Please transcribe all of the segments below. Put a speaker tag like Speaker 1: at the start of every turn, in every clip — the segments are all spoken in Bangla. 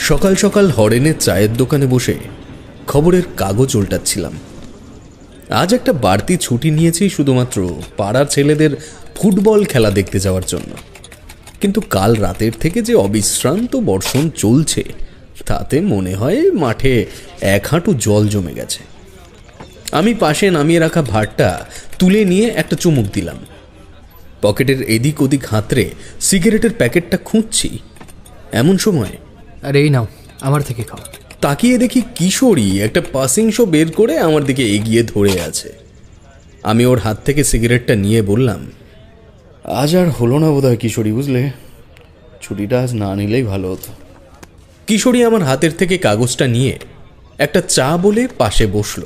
Speaker 1: সকাল সকাল হরেনের চায়ের দোকানে বসে খবরের কাগজ উল্টাচ্ছিলাম। আজ একটা বাড়তি ছুটি নিয়েছি শুধুমাত্র পাড়ার ছেলেদের ফুটবল খেলা দেখতে যাওয়ার জন্য। কিন্তু কাল রাতের থেকে যে অবিশ্রান্ত বর্ষণ চলছে তাতে মনে হয় মাঠে এক হাঁটু জল জমে গেছে। আমি পাশে নামিয়ে রাখা ভাতটা তুলে নিয়ে একটা চুমুক দিলাম। পকেটের এদিক ওদিক হাতড়ে সিগারেটের প্যাকেটটা খুঁজছি, এমন সময়
Speaker 2: আরে এই নাও, আমার থেকে খাও।
Speaker 1: তাকিয়ে দেখি কিশোরী একটা পাসিং শো বের করে আমার দিকে এগিয়ে ধরে আছে। আমি ওর হাত থেকে সিগারেটটা নিয়ে বললাম, আজ আর হলো না বোধহয় কিশোরী, বুঝলে, ছুটিটা আজ না নিলেই ভালো হতো। কিশোরী আমার হাতের থেকে কাগজটা নিয়ে একটা চা বলে পাশে বসল।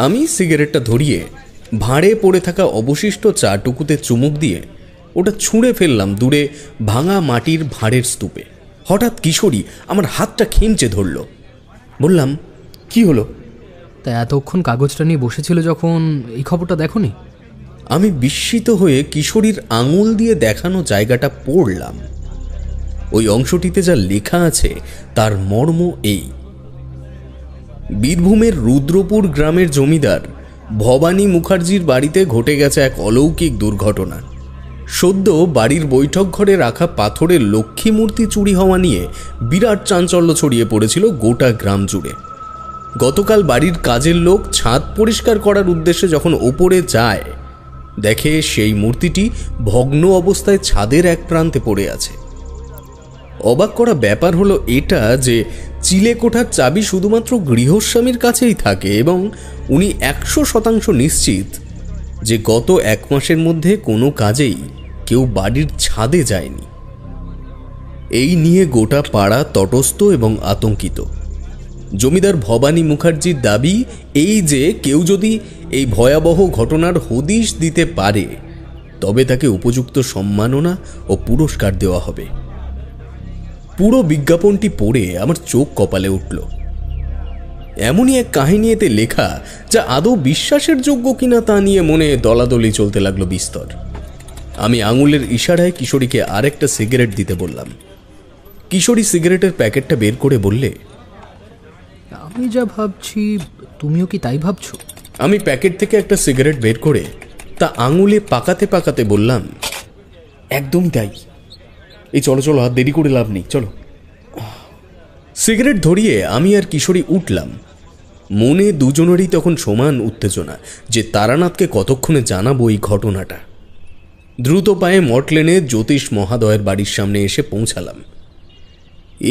Speaker 1: আমি সিগারেটটা ধরিয়ে ভাঁড়ে পড়ে থাকা অবশিষ্ট চাটুকুতে চুমুক দিয়ে ওটা ছুঁড়ে ফেললাম দূরে ভাঙা মাটির ভাঁড়ের স্তূপে। হঠাৎ কিশোরী আমার হাতটা খিমচে ধরল। বললাম, কি হলো?
Speaker 2: তা এতক্ষণ কাগজটা নিয়ে বসেছিল যখন, এই খবরটা দেখোনি?
Speaker 1: আমি বিস্মিত হয়ে কিশোরীর আঙুল দিয়ে দেখানো জায়গাটা পড়লাম। ওই অংশটিতে যা লেখা আছে তার মর্ম এই: বীরভূমের রুদ্রপুর গ্রামের জমিদার ভবানী মুখার্জির বাড়িতে ঘটে গেছে এক অলৌকিক দুর্ঘটনা। সদ্য বাড়ির বৈঠক ঘরে রাখা পাথরের লক্ষ্মী মূর্তি চুরি হওয়া নিয়ে বিরাট চাঞ্চল্য ছড়িয়ে পড়েছিল গোটা গ্রাম জুড়ে। গতকাল বাড়ির কাজের লোক ছাদ পরিষ্কার করার উদ্দেশ্যে যখন ওপরে যায়, দেখে সেই মূর্তিটি ভগ্ন অবস্থায় ছাদের এক প্রান্তে পড়ে আছে। অবাক করা ব্যাপার হলো এটা যে চিলেকোঠার চাবি শুধুমাত্র গৃহস্বামীর কাছেই থাকে এবং উনি 100% নিশ্চিত যে গত 1 মাসের মধ্যে কোনো কাজেই কেউ বাড়ির ছাদে যায়নি। এই নিয়ে গোটা পাড়া তটস্থ এবং আতঙ্কিত। জমিদার ভবানী মুখার্জির দাবি এই যে কেউ যদি এই ভয়াবহ ঘটনার হদিশ দিতে পারে তবে তাকে উপযুক্ত সম্মাননা ও পুরস্কার দেওয়া হবে। পুরো বিজ্ঞাপনটি পড়ে আমার চোখ কপালে উঠল। এমনই এক কাহিনী এতে লেখা যা আদৌ বিশ্বাসের যোগ্য কিনা তা নিয়ে মনে দলাদলি চলতে লাগলো বিস্তর। আমি আঙুলের ইশারায় কিশোরীকে আরেকটা সিগারেট দিতে বললাম। কিশোরী সিগারেটের প্যাকেটটা বের করে বললে,
Speaker 2: আমি যা ভাবছি তুমিও কি তাই ভাবছো?
Speaker 1: আমি প্যাকেট থেকে একটা সিগারেট বের করে তা আঙুলে পাকাতে পাকাতে বললাম, একদম তাই। এই চলো চলো, আর দেরি করে লাভ নেই, চলো। সিগারেট ধরিয়ে আমি আর কিশোরী উঠলাম। মনে দুজনেরই তখন সমান উত্তেজনা যে তারানাথকে কতক্ষণে জানাবো এই ঘটনাটা। দ্রুত পায়ে মটলেনে জ্যোতিষ মহাদয়ের বাড়ির সামনে এসে পৌঁছালাম।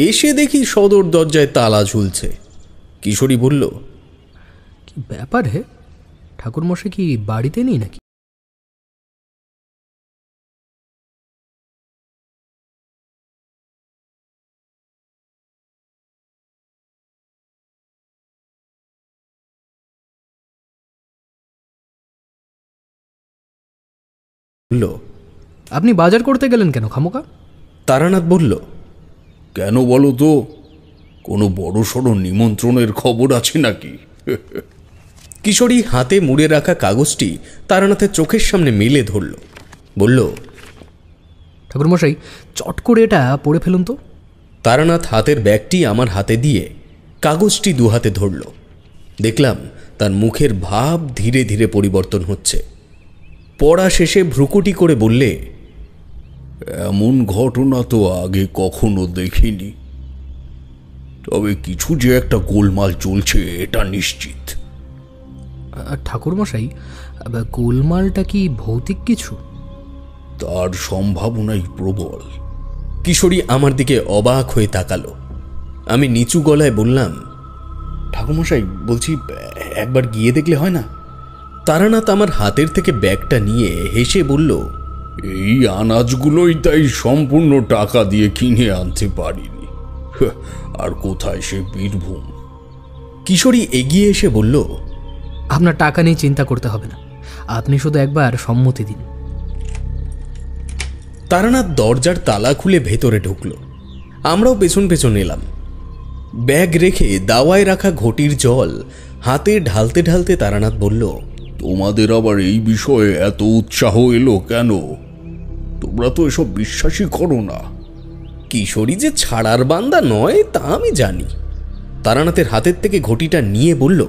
Speaker 1: এসে দেখি সদর দরজায় তালা ঝুলছে। কিশোরী বলল,
Speaker 2: কি ব্যাপার হে, ঠাকুরমশাই কি বাড়িতে নেই নাকি? আপনি বাজার করতে গেলেন কেন খামোকা?
Speaker 1: তারানাথ বলল,
Speaker 3: কেন বলো তো, কোনো বড় সড়ো নিমন্ত্রণের খবর আছে নাকি?
Speaker 1: কিশোরী হাতে মুড়ে রাখা কাগজটি তারানাথের চোখের সামনে মেলে ধরল। বলল,
Speaker 2: ঠাকুরমশাই চট করে এটা পড়ে ফেলুন তো।
Speaker 1: তারানাথ হাতের ব্যাগটি আমার হাতে দিয়ে কাগজটি দুহাতে ধরল। দেখলাম তার মুখের ভাব ধীরে ধীরে পরিবর্তন হচ্ছে। পড়া শেষে ভ্রুকুটি করে বললে,
Speaker 3: এমন ঘটনা তো আগে কখনো দেখিনি, তবে কিছু যে একটা গোলমাল চলছে এটা নিশ্চিত।
Speaker 2: ঠাকুরমশাই, গোলমালটা কি ভৌতিক কিছু?
Speaker 3: তার সম্ভাবনাই প্রবল।
Speaker 1: কিশোরী আমার দিকে অবাক হয়ে তাকালো। আমি নিচু গলায় বললাম, ঠাকুরমশাই, বলছি একবার গিয়ে দেখলে হয় না? তারানাথ আমার হাতের থেকে ব্যাগটা নিয়ে হেসে বলল,
Speaker 3: এই আনাজগুলোই তাই সম্পূর্ণ টাকা দিয়ে কিনে আনতে পারিনি, আর কোথায় সে বীরভূম।
Speaker 1: কিশোরী এগিয়ে এসে বলল,
Speaker 2: আপনার টাকা নিয়ে চিন্তা করতে হবে না, আপনি শুধু একবার সম্মতি দিন।
Speaker 1: তারানাথ দরজার তালা খুলে ভেতরে ঢুকল। আমরাও পেছন পেছন এলাম। ব্যাগ রেখে দাওয়ায় রাখা ঘটির জল হাতে ঢালতে ঢালতে তারানাথ বলল,
Speaker 3: তোমাদের আবার এই বিষয়ে এত উৎসাহ এলো কেন? তোমরা তো এসব বিশ্বাসই করো না।
Speaker 1: কিশোরী যে ছাড়ার বান্দা নয় তা আমি জানি। তারানাথের হাতের থেকে ঘটিটা নিয়ে বলল,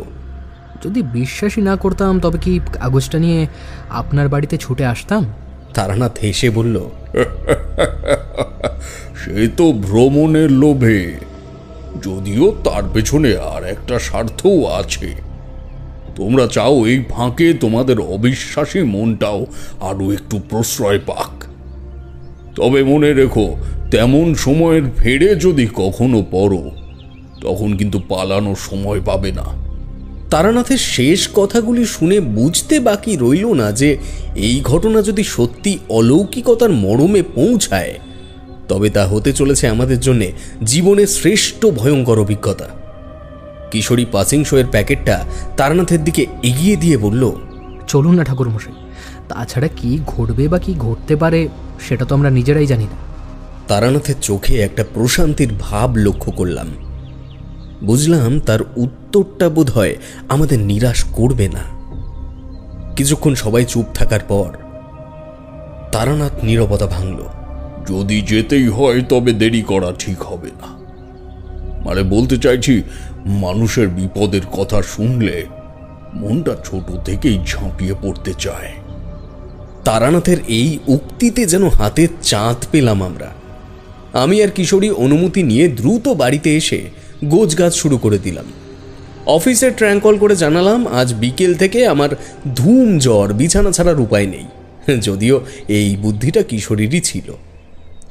Speaker 2: যদি বিশ্বাসই না করতাম তবে কি কাগজটা নিয়ে আপনার বাড়িতে ছুটে আসতাম?
Speaker 1: তারানাথ হেসে বলল,
Speaker 3: সে তো ভ্রমণের লোভে, যদিও তার পেছনে আর একটা স্বার্থও আছে। তোমরা চাও এই ফাঁকে তোমাদের অবিশ্বাসী মনটাও আরো একটু প্রশ্রয় পাক। তবে মনে রেখো, তেমন সময়ের ফেরে যদি কখনো পড়ো, তখন কিন্তু পালানোর সময় পাবে না।
Speaker 1: তারানাথের শেষ কথাগুলি শুনে বুঝতে বাকি রইল না যে এই ঘটনা যদি সত্যি অলৌকিকতার মরমে পৌঁছায়, তবে তা হতে চলেছে আমাদের জন্য জীবনের শ্রেষ্ঠ ভয়ঙ্কর অভিজ্ঞতা। কিশোরী পাসিং শোয়ের প্যাকেটটা তারানাথের দিকে এগিয়ে দিয়ে বলল,
Speaker 2: চলুন না ঠাকুরমশাই, তাছাড়া কি ঘটবে বা কি ঘটতে পারে সেটা তো আমরা নিজেরাই জানি না।
Speaker 1: তারানাথের চোখে একটা প্রশান্তির ভাব লক্ষ্য করলাম। বুঝলাম তার উত্তরটা বোধ হয় আমাদের নিরাশ করবে না। কিছুক্ষণ সবাই চুপ থাকার পর তারানাথ নীরবতা ভাঙল।
Speaker 3: যদি যেতেই হয় তবে দেরি করা ঠিক হবে না। মানে বলতে চাইছি, মানুষের বিপদের কথা শুনলে মনটা ছোট থেকেই ঝাঁপিয়ে পড়তে চায়।
Speaker 1: তারানাথের এই উক্তিতে যেন হাতে চাঁদ পেলাম আমরা। আমি আর কিশোরী অনুমতি নিয়ে দ্রুত বাড়িতে এসে গোছগাছ শুরু করে দিলাম। অফিসে ট্র্যাঙ্ক কল করে জানালাম আজ বিকেল থেকে আমার ধুম জ্বর, বিছানা ছাড়ার উপায় নেই। যদিও এই বুদ্ধিটা কিশোরীরই ছিল।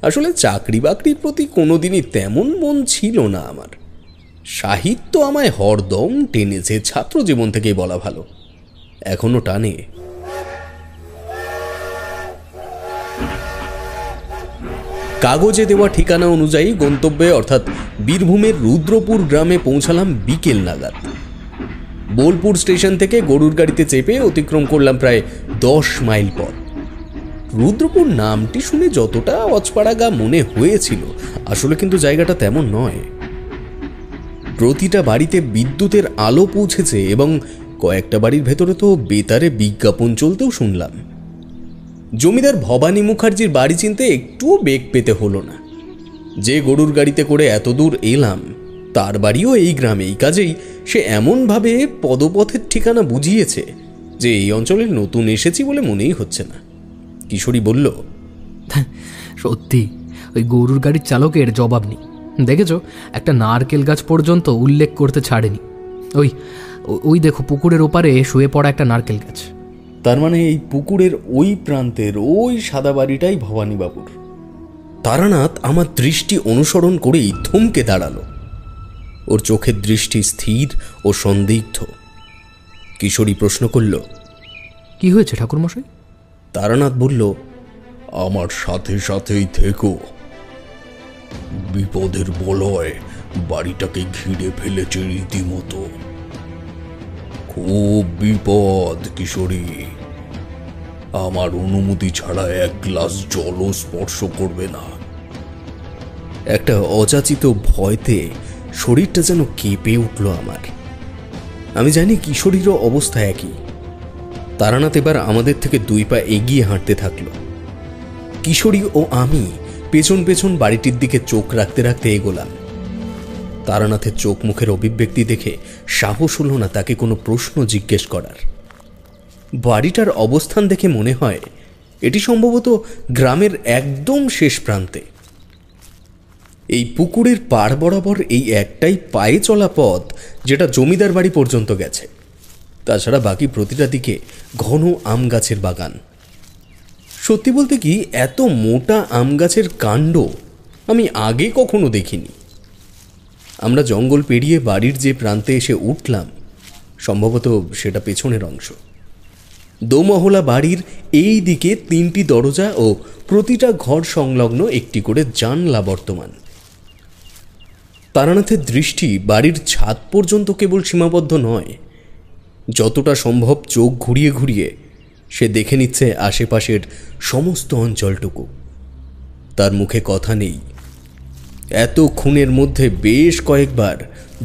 Speaker 1: আসলে চাকরি বাকরির প্রতি কোনোদিনই তেমন মন ছিল না আমার। সাহিত্য আমায় হরদম টেনেছে, ছাত্র জীবন থেকেই বলা ভালো, এখনো টানে। কাগজে দেওয়া ঠিকানা অনুযায়ী গন্তব্যে অর্থাৎ বীরভূমের রুদ্রপুর গ্রামে পৌঁছালাম বিকেল নাগাদ। বোলপুর স্টেশন থেকে গরুর গাড়িতে চেপে অতিক্রম করলাম প্রায় 10 মাইল পথ। রুদ্রপুর নামটি শুনে যতটা অচপাড়াগা মনে হয়েছিল, আসলে কিন্তু জায়গাটা তেমন নয়। প্রতিটা বাড়িতে বিদ্যুতের আলো পৌঁছেছে এবং কয়েকটা বাড়ির ভেতরে তো বেতারে বিজ্ঞাপন চলতেও শুনলাম। জমিদার ভবানী মুখার্জির বাড়ি চিনতে একটুও বেগ পেতে হলো না। যে গরুর গাড়িতে করে এত দূর এলাম তার বাড়িও এই গ্রামেই, কাজেই সে এমনভাবে পদপথের ঠিকানা বুঝিয়েছে যে এই অঞ্চলে নতুন এসেছি বলে মনেই হচ্ছে না। কিশোরী বলল,
Speaker 2: সত্যি ওই গরুর গাড়ির চালকের জবাব নেই। দেখেছো, একটা নারকেল গাছ পর্যন্ত উল্লেখ করতে ছাড়েনি। ওই ওই দেখো, পুকুরের ওপারে শুয়ে পড়া একটা নারকেল গাছ।
Speaker 1: তার মানে এই পুকুরের ওই প্রান্তের ওই সাদা বাড়িটাই ভবানীবাবুর। তারানাথ আমার দৃষ্টি অনুসরণ করেই থমকে দাঁড়ালো। ওর চোখের দৃষ্টি স্থির ও সন্দিগ্ধ। কিশোরী প্রশ্ন করল,
Speaker 2: কি হয়েছে ঠাকুরমশাই?
Speaker 1: তারানাথ বলল,
Speaker 3: আমার সাথে সাথেই থেকো। বিপদের বলয় বাড়িটাকে ঘিরে ফেলেছে রীতিমতো। খুব বিপদ কিশোরী। আমার অনুমতি ছাড়া এক গ্লাস জলও স্পর্শ করবে না।
Speaker 1: একটা অযাচিত ভয়তে শরীরটা যেন কেঁপে উঠল আমার। আমি জানি কিশোরীরও অবস্থা একই। তারানাথ এবার আমাদের থেকে 2 পা এগিয়ে হাঁটতে থাকল। কিশোরী ও আমি পেছন পেছন বাড়িটির দিকে চোখ রাখতে রাখতে এগোলাম। তারানাথের চোখ মুখের অভিব্যক্তি দেখে সাহস হল না তাকে কোনো প্রশ্ন জিজ্ঞেস করার। বাড়িটার অবস্থান দেখে মনে হয় এটি সম্ভবত গ্রামের একদম শেষ প্রান্তে। এই পুকুরের পাড় বরাবর এই একটাই পায়ে চলা পথ যেটা জমিদার বাড়ি পর্যন্ত গেছে। তাছাড়া বাকি প্রতিটা দিকে ঘন আম গাছের বাগান। সত্যি বলতে কি, এত মোটা আম গাছের কাণ্ড আমি আগে কখনো দেখিনি। আমরা জঙ্গল পেরিয়ে বাড়ির যে প্রান্তে এসে উঠলাম, সম্ভবত সেটা পেছনের অংশ। দোমহলা বাড়ির এই দিকে 3টি দরজা ও প্রতিটা ঘর সংলগ্ন একটি করে জানলা বর্তমান। তারানাথের দৃষ্টি বাড়ির ছাদ পর্যন্ত কেবল সীমাবদ্ধ নয়, যতটা সম্ভব চোখ ঘুরিয়ে ঘুরিয়ে সে দেখে নিচ্ছে আশেপাশের সমস্ত অঞ্চলটুকু। তার মুখে কথা নেই। এত খুনের মধ্যে বেশ কয়েকবার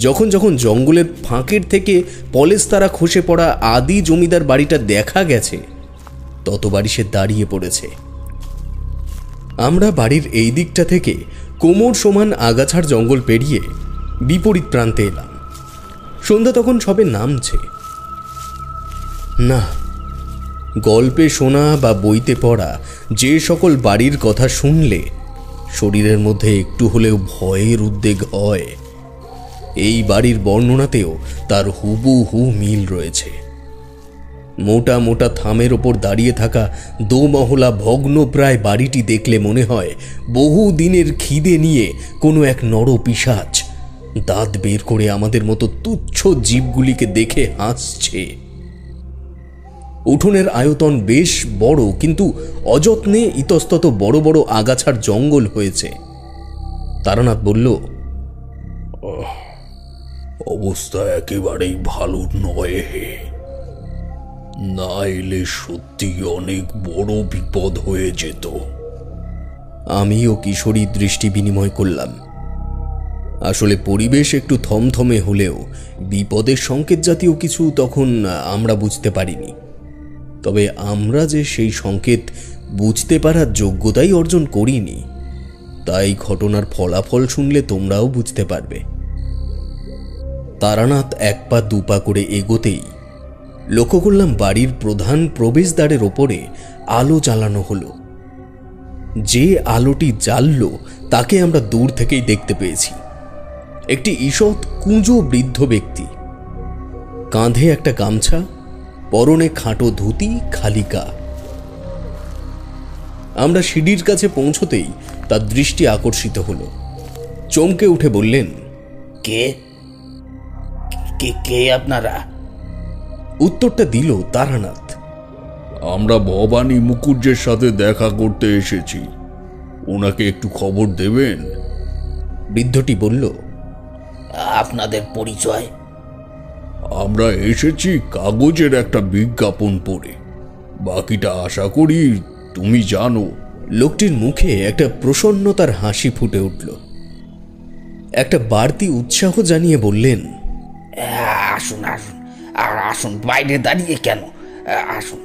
Speaker 1: যখন যখন জঙ্গলের ফাঁকের থেকে পলেস্তারা খসে পড়া আদি জমিদার বাড়িটা দেখা গেছে, ততবারই সে দাঁড়িয়ে পড়েছে। আমরা বাড়ির এই দিকটা থেকে কোমর সমান আগাছার জঙ্গল পেরিয়ে বিপরীত প্রান্তে এলাম। সন্ধ্যা তখন সবে নামছে। না, গল্পে শোনা বা বইতে পড়া যে সকল বাড়ির কথা শুনলে শরীরের মধ্যে একটু হলেও ভয়ের উদ্বেগ হয়, এই বাড়ির বর্ণনাতেও তার হুবহু মিল রয়েছে। মোটা মোটা থামের ওপর দাঁড়িয়ে থাকা দোমহলা ভগ্নপ্রায় বাড়িটি দেখলে মনে হয় বহু দিনের খিদে নিয়ে কোনো এক নরপিশাচ দাঁত বের করে আমাদের মতো তুচ্ছ জীবগুলিকে দেখে হাসছে। উঠোনের আয়তন বেশ বড়, কিন্তু অযত্নে ইতস্তত বড় বড় আগাছার জঙ্গল হয়েছে। তারানাথ বলল,
Speaker 3: অবস্থা একেবারেই ভালো নয় হে, না এলে সত্যি অনেক বড় বিপদ হয়ে যেত।
Speaker 1: আমিও কিশোরী দৃষ্টি বিনিময় করলাম। আসলে পরিবেশ একটু থমথমে হলেও বিপদের সংকেত জাতীয় কিছু তখন আমরা বুঝতে পারিনি। তবে আমরা যে সেই সংকেত বুঝতে পারার যোগ্যতাই অর্জন করিনি, তাই ঘটনার ফলাফল শুনলে তোমরাও বুঝতে পারবে। তারানাথ এক পা দুপা করে এগোতেই লক্ষ্য করলাম বাড়ির প্রধান প্রবেশদ্বারের ওপরে আলো জ্বালানো হলো। যে আলোটি জ্বালল তাকে আমরা দূর থেকেই দেখতে পেয়েছি। একটি ঈষৎ কুঁজো বৃদ্ধ ব্যক্তি, কাঁধে একটা গামছা, পরনে খাটো ধুতি, খালিকা। আমরা সিঁড়ির কাছে পৌঁছতেই তার দৃষ্টি আকর্ষিত হল। চমকে উঠে বললেন,
Speaker 4: কে কে কে আপনারা?
Speaker 1: উত্তরটা দিল তারানাথ।
Speaker 3: আমরা ভবানী মুকুজ্জের সাথে দেখা করতে এসেছি, ওনাকে একটু খবর দেবেন?
Speaker 1: বৃদ্ধটি বলল,
Speaker 4: আপনাদের পরিচয়?
Speaker 3: আমরা এসেছি কাগজের একটা বিজ্ঞাপন পড়ে, বাকিটা আশা করি তুমি জানো।
Speaker 1: লোকটির মুখে একটা প্রসন্নতার হাসি ফুটে উঠল। একটা বাড়তি উৎসাহ জানিয়ে বললেন,
Speaker 4: আসুন আসুন, আর আসুন, বাইরে দাঁড়িয়ে কেন? আসুন,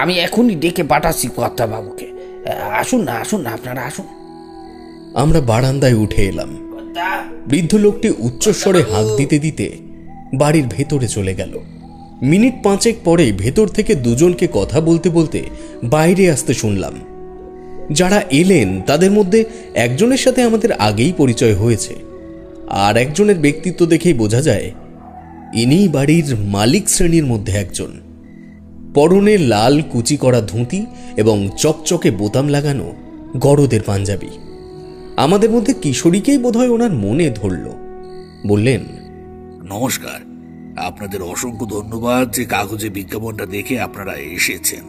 Speaker 4: আমি এখনই ডেকে পাঠাচ্ছি কর্তাবাবুকে। আসুন না, আসুন না, আপনারা আসুন।
Speaker 1: আমরা বারান্দায় উঠে এলাম। বৃদ্ধ লোকটি উচ্চস্বরে হাঁক দিতে দিতে বাড়ির ভেতরে চলে গেল। মিনিট 5 পরে ভেতর থেকে দুজনকে কথা বলতে বলতে বাইরে আসতে শুনলাম। যারা এলেন তাদের মধ্যে একজনের সাথে আমাদের আগেই পরিচয় হয়েছে, আর একজনের ব্যক্তিত্ব দেখেই বোঝা যায় ইনি বাড়ির মালিক শ্রেণীর মধ্যে একজন। পরনে লাল কুচি করা ধুতি এবং চকচকে বোতাম লাগানো গরদের পাঞ্জাবি। আমাদের মধ্যে কিশোরীকেই বোধহয় ওনার মনে ধরল। বললেন,
Speaker 5: নমস্কার, আপনাদের অসংখ্য ধন্যবাদ যে কাগজে বিজ্ঞাপনটা দেখে আপনারা এসেছেন।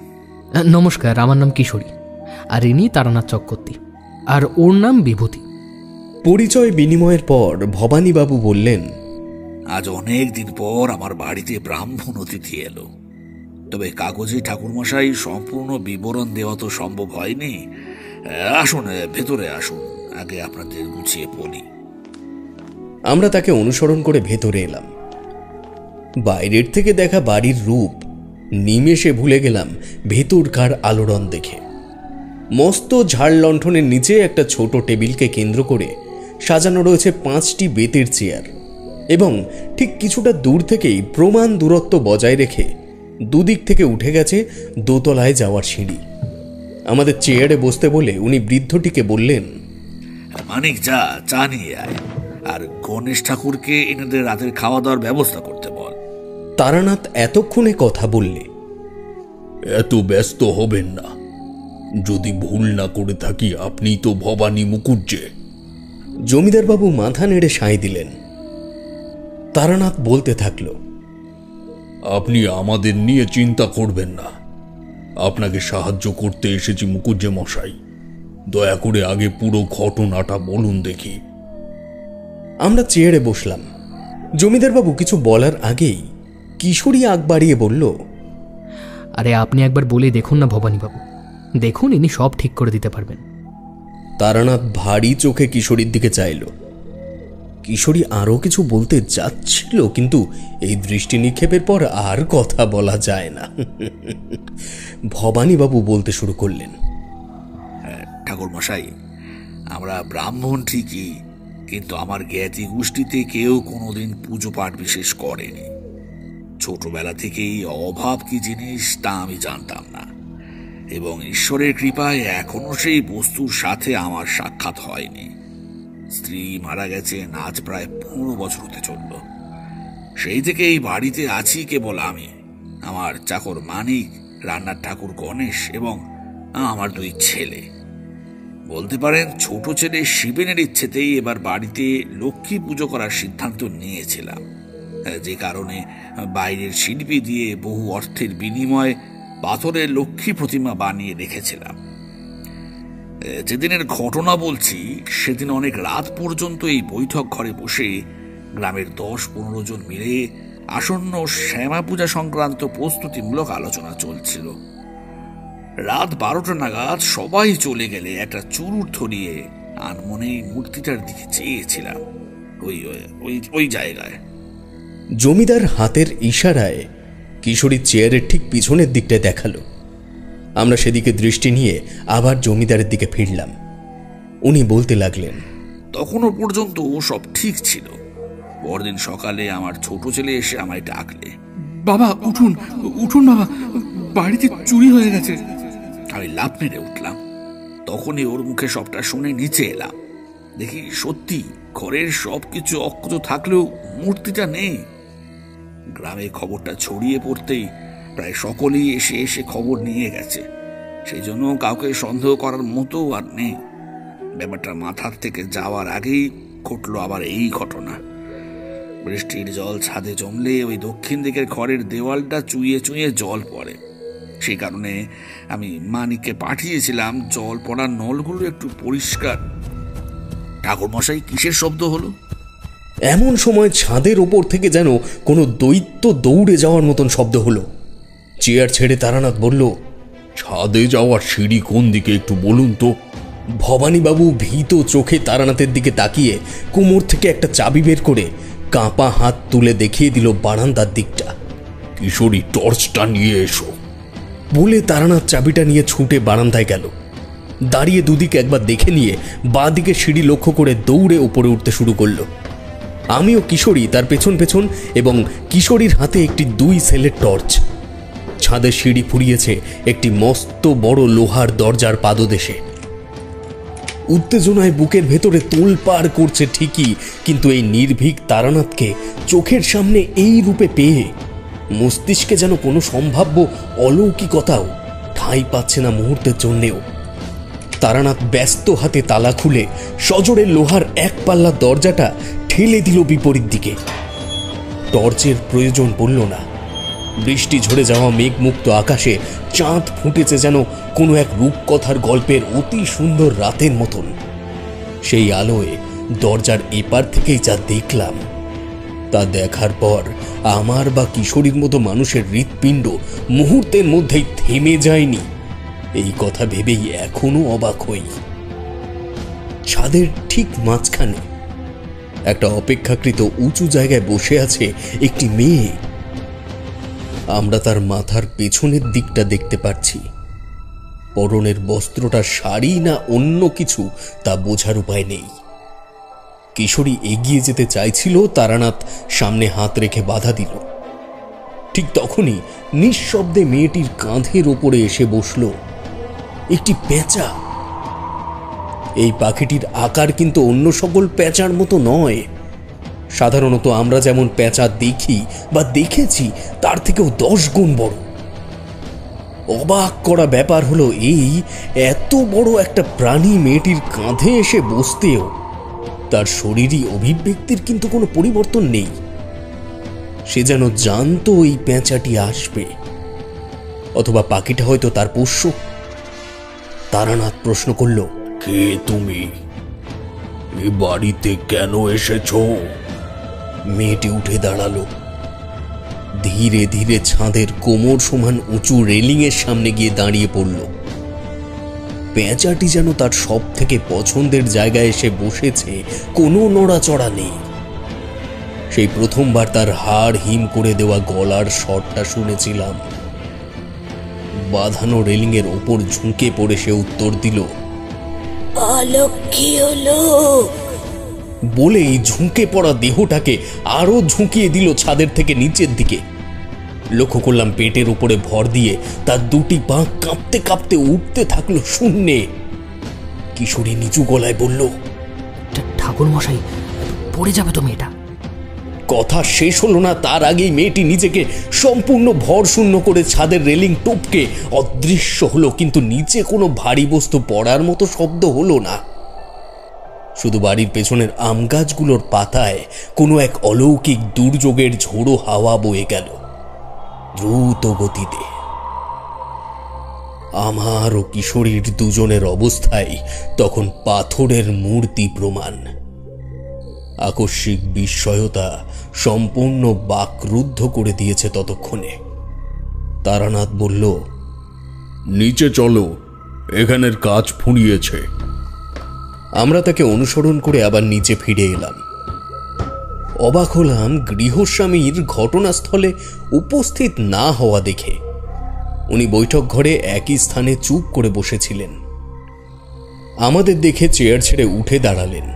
Speaker 2: নমস্কার, আমার নাম কিশোরী, আর ইনি তারানাথ চক্রবর্তী, আর ওর নাম বিভূতি।
Speaker 1: পরিচয় বিনিময়ের পর ভবানীবাবু বললেন,
Speaker 5: আজ অনেক দিন পর আমার বাড়িতে ব্রাহ্মণ অতিথি এলো, তবে কাগজে ঠাকুরমশাই সম্পূর্ণ বিবরণ দেওয়া তো সম্ভব হয়নি। আসুন, ভেতরে আসুন, আগে আপনাদের গুছিয়ে বলি।
Speaker 1: আমরা তাকে অনুসরণ করে ভেতরে এলাম। বাইরের থেকে দেখা বাড়ির রূপ নিমেষে ভুলে গেলাম ভেতরকার আলোড়ন দেখে। মস্ত ঝাড় লণ্ঠনের নিচে একটা ছোট টেবিলকে কেন্দ্র করে সাজানো রয়েছে 5টি বেতের চেয়ার, এবং ঠিক কিছুটা দূর থেকেই প্রমাণ দূরত্ব বজায় রেখে দুদিক থেকে উঠে গেছে দোতলায় যাওয়ার সিঁড়ি। আমাদের চেয়ারে বসতে বলে উনি বৃদ্ধটিকে বললেন,
Speaker 5: মানিক, যা চা নিয়ে আয়, আর গণেশ ঠাকুরকে এনাদের রাতের খাওয়া দাওয়ার ব্যবস্থা করতে বল।
Speaker 1: তারানাথ এতক্ষণে কথা বললে,
Speaker 3: এত ব্যস্ত হবেন না, যদি ভুল না করে থাকি আপনি তো ভবানী মুকুজ্জে।
Speaker 1: জমিদারবাবু মাথা নেড়ে সায় দিলেন। তারানাথ বলতে থাকল,
Speaker 3: আপনি আমাদের নিয়ে চিন্তা করবেন না, আপনাকে সাহায্য করতে এসেছি মুকুজ্জে মশাই। দয়া করে আগে পুরো ঘটনাটা বলুন দেখি।
Speaker 1: আমরা চেয়ারে বসলাম। জমিদারবাবু কিছু বলার আগেই কিশোরী আগ বাড়িয়ে বলল,
Speaker 2: আরে আপনি একবার বলে দেখুন না ভবানীবাবু, দেখুন ইনি সব ঠিক করে দিতে পারবেন।
Speaker 1: তারানাথ ভারী চোখে কিশোরীর দিকে চাইল। কিশোরী আরও কিছু বলতে যাচ্ছিল, কিন্তু এই দৃষ্টি নিক্ষেপের পর আর কথা বলা যায় না। ভবানীবাবু বলতে শুরু করলেন,
Speaker 5: ঠাকুরমশাই, আমরা ব্রাহ্মণ ঠিকই, কিন্তু আমার জ্ঞাতি গোষ্ঠীতে কেউ কোনোদিন পুজো পাঠ বিশেষ করেনি। ছোটবেলা থেকেই অভাব কি জিনিস তা আমি জানতাম না, এবং ঈশ্বরের কৃপায় এখনো সেই বস্তুর সাথে আমার সাক্ষাৎ হয়নি। স্ত্রী মারা গেছেন আজ প্রায় 15 বছর হতে চলল। সেই থেকে এই বাড়িতে আছি কেবল আমি, আমার চাকর মানিক, রান্নার ঠাকুর গণেশ এবং আমার 2 ছেলে। বলতে পারেন ছোট ছেলে শিবেনের ইচ্ছেতেই এবার বাড়িতে লক্ষ্মী পুজো করার সিদ্ধান্ত নিয়েছিলাম, যে কারণে বাইরের শিল্পী দিয়ে বহু অর্থের বিনিময়ে পাথরের লক্ষ্মী প্রতিমা বানিয়ে রেখেছিলাম। যেদিনের ঘটনা বলছি সেদিন অনেক রাত পর্যন্ত এই বৈঠক ঘরে বসে গ্রামের 10-15 জন মিলে আসন্ন শ্যামা পূজা সংক্রান্ত প্রস্তুতিমূলক আলোচনা চলছিল। রাত 12টা নাগাদ সবাই চলে গেলে একটা চুরুট ধরিয়ে আনমনেই মূর্তিটার দিকে চেয়েছিলাম, ওই জায়গায়।
Speaker 1: জমিদার হাতের ইশারায় কিশোরী চেয়ারের ঠিক পিছনের দিকটায় দেখালো। আমরা সেদিকে দৃষ্টি নিয়ে আবার জমিদারের দিকে ফিরলাম। উনি বলতে লাগলেন,
Speaker 5: তখনও পর্যন্ত সব ঠিক ছিল। পরদিন সকালে আমার ছোট ছেলে এসে আমায় ডাকলে,
Speaker 6: বাবা উঠুন উঠুন বাবা, বাড়িতে চুরি হয়ে গেছে।
Speaker 5: আমি লাফ মেরে উঠলাম। তখনই ওর মুখে সবটা শুনে নিচে এলাম। দেখি সত্যি ঘরের সবকিছু অক্ষত থাকলেও মূর্তিটা নেই। গ্রামে খবরটা ছড়িয়ে পড়তেই প্রায় সকলেই এসে এসে খবর নিয়ে গেছে। সেই জন্য কাউকে সন্দেহ করার মতো আর নেই। ব্যাপারটা মাথার থেকে যাওয়ার আগেই ঘটলো আবার এই ঘটনা। বৃষ্টির জল ছাদে জমলে ওই দক্ষিণ দিকের ঘরের দেওয়ালটা চুইয়ে চুইয়ে জল পড়ে। সেই কারণে আমি মানিককে পাঠিয়েছিলাম জল পড়ার নলগুলো একটু পরিষ্কার। ঠাকুরমশাই, কিসের শব্দ হলো?
Speaker 1: এমন সময় ছাদের ওপর থেকে যেন কোনো দৈত্য দৌড়ে যাওয়ার মতন শব্দ হলো। চেয়ার ছেড়ে তারানাথ বলল,
Speaker 3: ছাদে যাওয়ার সিঁড়ি কোন দিকে একটু বলুন তো।
Speaker 1: ভবানীবাবু ভীত চোখে তারানাথের দিকে তাকিয়ে কোমর থেকে একটা চাবি বের করে কাঁপা হাত তুলে দেখিয়ে দিল বারান্দার দিকটা।
Speaker 3: কিশোরী, টর্চটা নিয়ে এসো।
Speaker 1: বলে তারানাথ চাবিটা নিয়ে ছুটে বারান্দায় গেল। দাঁড়িয়ে দুদিকে একবার দেখে নিয়ে বাঁ দিকে সিঁড়ি লক্ষ্য করে দৌড়ে উপরে উঠতে শুরু করলো। আমিও কিশোরী তার পেছন পেছন, এবং কিশোরীর হাতে একটি 2 সেলের টর্চ। ছাদের সিঁড়ি ফুরিয়েছে একটি মস্ত বড় লোহার দরজার পাদদেশে। উত্তেজনায় বুকের ভেতরে তোলপাড় করছে ঠিকই, কিন্তু এই নির্ভীক তারানাথকে চোখের সামনে এই রূপে পেয়ে মস্তিষ্কে যেন কোনো সম্ভাব্য অলৌকিকতাও ঠাঁই পাচ্ছে না মুহূর্তের জন্যেও। তারানাথ ব্যস্ত হাতে তালা খুলে সজোরে লোহার 1 পাল্লা দরজাটা ঠেলে দিল বিপরীত দিকে। টর্চের প্রয়োজন পড়ল না। বৃষ্টি ঝরে যাওয়া মেঘমুক্ত আকাশে চাঁদ ফুটেছে যেন কোনো এক রূপকথার গল্পের অতি সুন্দর রাতের মতন। সেই আলোয় দরজার এপার থেকেই যা দেখলাম, তা দেখার পর আমার বা কিশোরীর মতো মানুষের হৃৎপিণ্ড মুহূর্তের মধ্যেই থেমে যায়নি, এই কথা ভেবেই এখনো অবাক হই। ছাদের ঠিক মাঝখানে একটা অপেক্ষাকৃত উঁচু জায়গায় বসে আছে একটি মেয়ে। আমরা তার মাথার পেছনের দিকটা দেখতে পাচ্ছি। পরনের বস্ত্রটা শাড়ি না অন্য কিছু তা বোঝার উপায় নেই। কিশোরী এগিয়ে যেতে চাইছিল, তারানাথ সামনে হাত রেখে বাধা দিল। ঠিক তখনই নিঃশব্দে মেয়েটির কাঁধের ওপরে এসে বসল একটি পেঁচা। এই পাখিটির আকার কিন্তু অন্য সকল পেঁচার মতো নয়। সাধারণত আমরা যেমন পেঁচা দেখি বা দেখেছি তার থেকেও 10 গুণ বড়। অবাক করা ব্যাপার হলো এই, এত বড় একটা প্রাণী মেয়েটির কাঁধে এসে বসতেও তার শরীরী অভিব্যক্তির কিন্তু কোনো পরিবর্তন নেই। সে যেন জানতো এই পেঁচাটি আসবে, অথবা পাখিটা হয়তো তার পোষ্য। তারানাথ প্রশ্ন করল,
Speaker 3: কে তুমি? এ বাড়িতে কেন এসেছো?
Speaker 1: মেয়েটি উঠে দাঁড়ালো। ধীরে ধীরে ছাদের কোমর সমান উঁচু রেলিংয়ের সামনে গিয়ে দাঁড়িয়ে পড়ল। পেঁচাটি যেন তার সব থেকে পছন্দের জায়গায় এসে বসেছে, কোনো নড়াচড়া নেই। সেই প্রথমবার তার হাড় হিম করে দেওয়া গলার স্বরটা শুনেছিলাম। বাঁধানো রেলিংয়ের ওপর ঝুঁকে পড়ে সে উত্তর দিল,
Speaker 7: অলক্ষী হলো।
Speaker 1: বলেই ঝুঁকে পড়া দেহটাকে আরো ঝুঁকিয়ে দিল ছাদের থেকে নিচের দিকে। লক্ষ্য করলাম পেটের উপরে ভর দিয়ে তার দুটি পা কাঁপতে কাঁপতে উঠতে থাকলো শূন্যে। কিশোরী নিচু গলায় বলল,
Speaker 2: ঠাকুর মশাই, পড়ে যাবে তো মেয়েটা।
Speaker 1: কথা শেষ হলো না তার আগেই মেয়েটি নিজেকে সম্পূর্ণ ভর শূন্য করে ছাদের রেলিং টপকে অদৃশ্য হলো, কিন্তু নিচে কোনো ভারী বস্তু পড়ার মতো শব্দ হলো না। শুধু বাড়ির পেছনের আম গাছগুলোর পাতায় কোনো এক অলৌকিক দুর্যোগের ঝোড়ো হাওয়া বয়ে গেল দ্রুত গতিতে। আমার ও কিশোরীর দুজনের অবস্থায় তখন পাথরের মূর্তি প্রমাণ। আকস্মিক বিস্ময়তা সম্পূর্ণ বাকরুদ্ধ করে দিয়েছে ততক্ষণে। তারানাথ বলল,
Speaker 3: নিচে চলো, এখানের কাজ ফুরিয়েছে।
Speaker 1: আমরা তাকে অনুসরণ করে আবার নিচে ফিরে এলাম। অবাক হলাম গৃহস্বামীর ঘটনাস্থলে উপস্থিত না হওয়া দেখে। উনি বৈঠক ঘরে একই স্থানে চুপ করে বসেছিলেন। আমাদের দেখে চেয়ার ছেড়ে উঠে দাঁড়ালেন।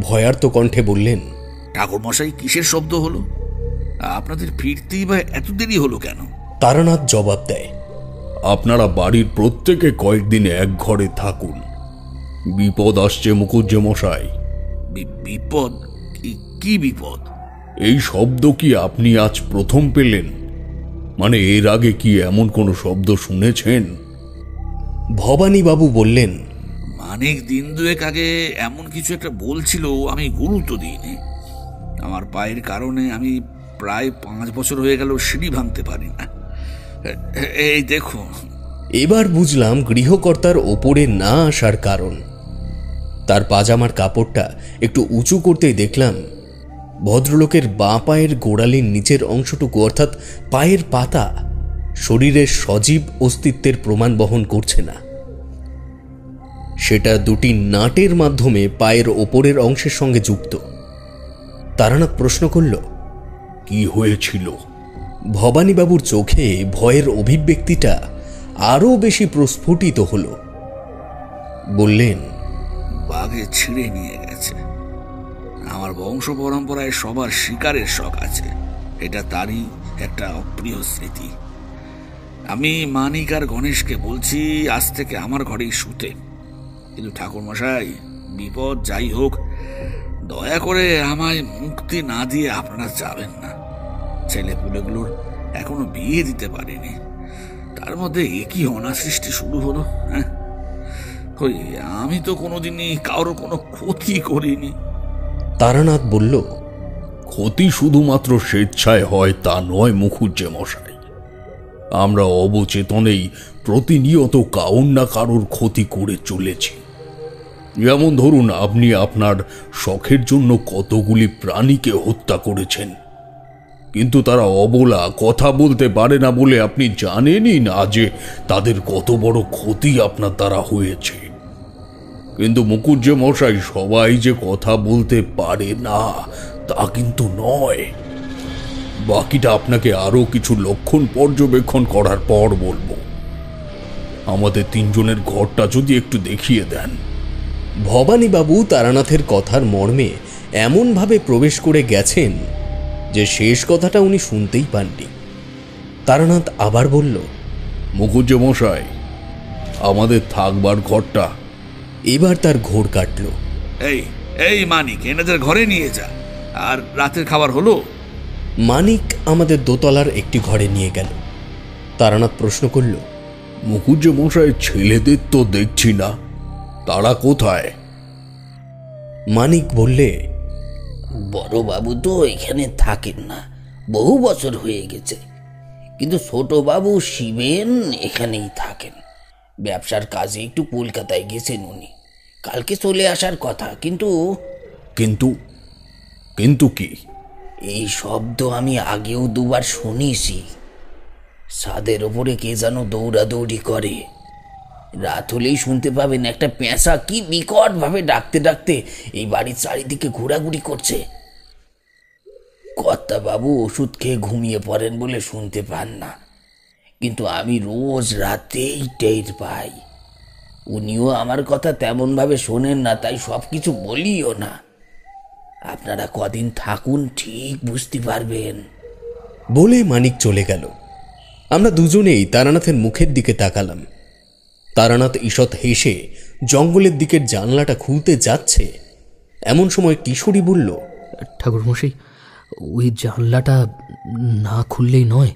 Speaker 1: ভয়ার্ত কণ্ঠে বললেন,
Speaker 5: ঠাকুরমশাই, কিসের শব্দ হলো? আপনাদের ফিরতেই বা এত দেরি হলো কেন?
Speaker 1: তারানাথ জবাব দেয়,
Speaker 3: আপনারা বাড়ির প্রত্যেকে কয়েকদিন এক ঘরে থাকুন। বিপদ আসছে মুখুজ্জে মশাই।
Speaker 5: বিপদ? কি বিপদ?
Speaker 3: এই শব্দ কি আপনি আজ প্রথম পেলেন? মানে এর আগে কি এমন কোনো শব্দ শুনেছেন?
Speaker 1: ভবানীবাবু বললেন,
Speaker 5: অনেক দিন দুয়েক আগে এমন কিছু একটা বলছিল, আমি গুরুত্ব দিইনি। আমার পায়ের কারণে আমি প্রায় 5 বছর হয়ে গেল সিঁড়ি ভাঙতে পারি না। এই দেখুন।
Speaker 1: এবার বুঝলাম গৃহকর্তার ওপরে না আসার কারণ। তার পাজামার কাপড়টা একটু উঁচু করতেই দেখলাম ভদ্রলোকের বাঁ পায়ের গোড়ালির নিচের অংশটুকু, অর্থাৎ পায়ের পাতা, শরীরের সজীব অস্তিত্বের প্রমাণ বহন করছে না। সেটা দুটি নাটের মাধ্যমে পায়ের ওপরের অংশের সঙ্গে যুক্ত। তারানাথ প্রশ্ন করল,
Speaker 3: কি হয়েছিল?
Speaker 1: ভবানীবাবুর চোখে ভয়ের অভিব্যক্তিটা আরো বেশি প্রস্ফুটিত হল। বললেন,
Speaker 5: বাঘে ছিঁড়ে নিয়ে গেছে। আমার বংশ পরম্পরায় সবার শিকারের শখ আছে, এটা তারই একটা অপ্রিয় স্মৃতি। আমি মানিক আর গণেশকে বলছি আজ থেকে আমার ঘরেই শুতে। কিন্তু ঠাকুরমশাই, বিপদ যাই হোক, দয়া করে আমায় মুক্তি না দিয়ে আপনারা যাবেন না। ছেলেপুলেগুলোর এখনো বিয়ে দিতে পারিনি, তার মধ্যে একই অনাসৃষ্টি শুরু হলো। হ্যাঁ, ওই আমি তো কোনোদিনই কারো কোনো ক্ষতি করিনি।
Speaker 1: তারানাথ বলল,
Speaker 3: ক্ষতি শুধুমাত্র স্বেচ্ছায় হয় তা নয় মুখুজ্জে মশাই। আমরা অবচেতনেই প্রতিনিয়ত কারোর না কারোর ক্ষতি করে চলেছি। যেমন ধরুন, আপনি আপনার শখের জন্য কতগুলি প্রাণীকে হত্যা করেছেন, কিন্তু তারা অবলা, কথা বলতে পারে না বলে আপনি জানেনই না যে তাদের কত বড় ক্ষতি আপনার দ্বারা হয়েছে। কিন্তু মুখুজ্জে মশাই, সবাই যে কথা বলতে পারে না তা কিন্তু নয়। বাকিটা আপনাকে আরো কিছু লক্ষণ পর্যবেক্ষণ করার পর বলবো। আমাদের 3 জনের ঘরটা যদি একটু দেখিয়ে দেন।
Speaker 1: ভবানীবাবু তারানাথের কথার মর্মে এমনভাবে প্রবেশ করে গেছেন যে শেষ কথাটা উনি শুনতেই পাননি। তারানাথ আবার বলল,
Speaker 3: মুখুজ্জে মশাই, আমাদের থাকবার ঘরটা।
Speaker 1: এবার তার ঘোর কাটল।
Speaker 5: এই এই মানিক, এনাদের ঘরে নিয়ে যা। আর রাতের খাবার হলো?
Speaker 1: মানিক আমাদের দোতলার একটি ঘরে নিয়ে গেল। তারানাথ প্রশ্ন করল,
Speaker 3: মুখুজ্জে মশাই, ছেলেদের তো দেখছি না, তারা কোথায়?
Speaker 1: মানিক বললে,
Speaker 4: বড়বাবু তো এখানে থাকেন না, বহু বছর হয়ে গেছে। কিন্তু ছোটবাবু শিবেন এখানেই থাকেন। ব্যবসার কাজে একটু কলকাতায় গেছেন উনি, কালকে চলে আসার কথা। কিন্তু
Speaker 3: কিন্তু কিন্তু কি?
Speaker 4: এই শব্দ আমি আগেও 2 বার শুনেছি। ছাদের ওপরে কে যেন দৌড়াদৌড়ি করে। রাত হলেই শুনতে পাবেন একটা পেঁচা কি বিকট ভাবে ডাকতে ডাকতে এই বাড়ির চারিদিকে ঘোরাঘুরি করছে। কর্তাবাবু ওষুধ খেয়ে ঘুমিয়ে পড়েন বলে শুনতে পান না, কিন্তু আমি রোজ রাতেই টের পাই। উনিও আমার কথা তেমনভাবে শোনেন না, তাই সব কিছু বলিও না। আপনারা কদিন থাকুন, ঠিক বুঝতে পারবেন।
Speaker 1: বলে মানিক চলে গেল। আমরা দুজনেই তারানাথের মুখের দিকে তাকালাম। তারানাথ ঈষৎ হেসে জঙ্গলের দিকের জানলাটা খুলতে যাচ্ছে, এমন সময় কিশোরী বলল,
Speaker 2: ঠাকুরমশাই, ওই জানলাটা না খুললেই নয়।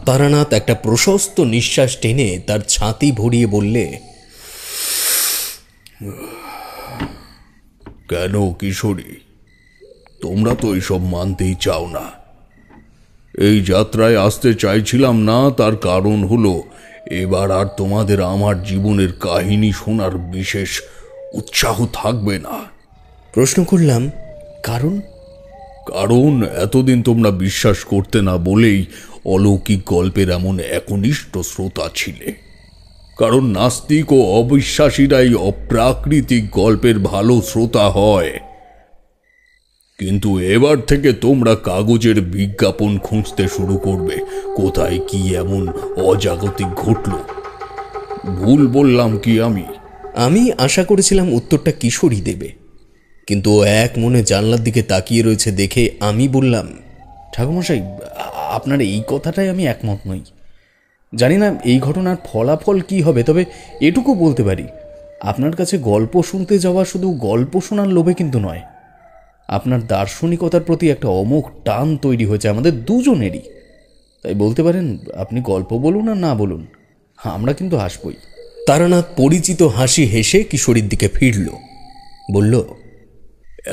Speaker 1: তারানাথ একটা প্রশস্ত নিঃশ্বাস টেনে তার ছাতি ভরিয়ে বললে,
Speaker 3: কেন কিশোরী, তোমরা তো এইসব মানতেই চাও না। এই যাত্রায় আসতে চাইছিলাম না, তার কারণ হলো এবার আর তোমাদের আমার জীবনের কাহিনী শোনার বিশেষ উৎসাহ থাকবে না।
Speaker 1: প্রশ্ন করলাম, কারণ?
Speaker 3: কারণ এতদিন তোমরা বিশ্বাস করতে না বলেই অলৌকিক গল্পের এমন একনিষ্ঠ শ্রোতা ছিলে। কারণ নাস্তিক ও অবিশ্বাসীরাই অপ্রাকৃতিক গল্পের ভালো শ্রোতা হয়। কিন্তু এবার থেকে তোমরা কাগজের বিজ্ঞাপন খুঁজতে শুরু করবে, কোথায় কি এমন অজাগতিক ঘটল। ভুল বললাম কি আমি?
Speaker 1: আমি আশা করেছিলাম উত্তরটা কিশোরী দেবে, কিন্তু ও এক মনে জানলার দিকে তাকিয়ে রয়েছে দেখে আমি বললাম,
Speaker 7: ঠাকুরমশাই, আপনার এই কথাটাই আমি একমত নই। জানি না এই ঘটনার ফলাফল কি হবে, তবে এটুকু বলতে পারি, আপনার কাছে গল্প শুনতে যাওয়া শুধু গল্প শোনার লোভে কিন্তু নয়। আপনার দার্শনিকতার প্রতি একটা অমোঘ টান তৈরি হয়েছে আমাদের দুজনেরই। তাই বলতে পারেন, আপনি গল্প বলুন আর না বলুন, আমরা কিন্তু হাসবই।
Speaker 1: তারানাথ পরিচিত হাসি হেসে কিশোরীর দিকে ফিরল, বলল,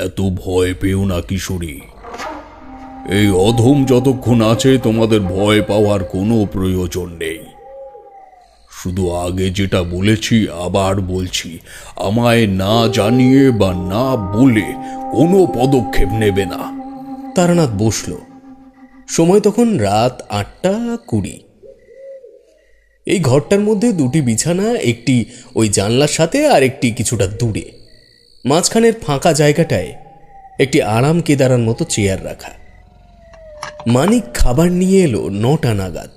Speaker 3: এত ভয় পেও না কিশোরী। এই অধম যতক্ষণ আছে তোমাদের ভয় পাওয়ার কোনো প্রয়োজন নেই। শুধু আগে যেটা বলেছি আবার বলছি, আমায় না জানিয়ে বা না বলে কোনো পদক্ষেপ নেবে না।
Speaker 1: তারানাথ বসল। সময় তখন রাত 8:20। এই ঘরটার মধ্যে দুটি বিছানা, একটি ওই জানলার সাথে আর একটি কিছুটা দূরে। মাঝখানের ফাঁকা জায়গাটায় একটি আরাম কেদারার মতো চেয়ার রাখা। মানিক খাবার নিয়ে এলো 9টা নাগাদ।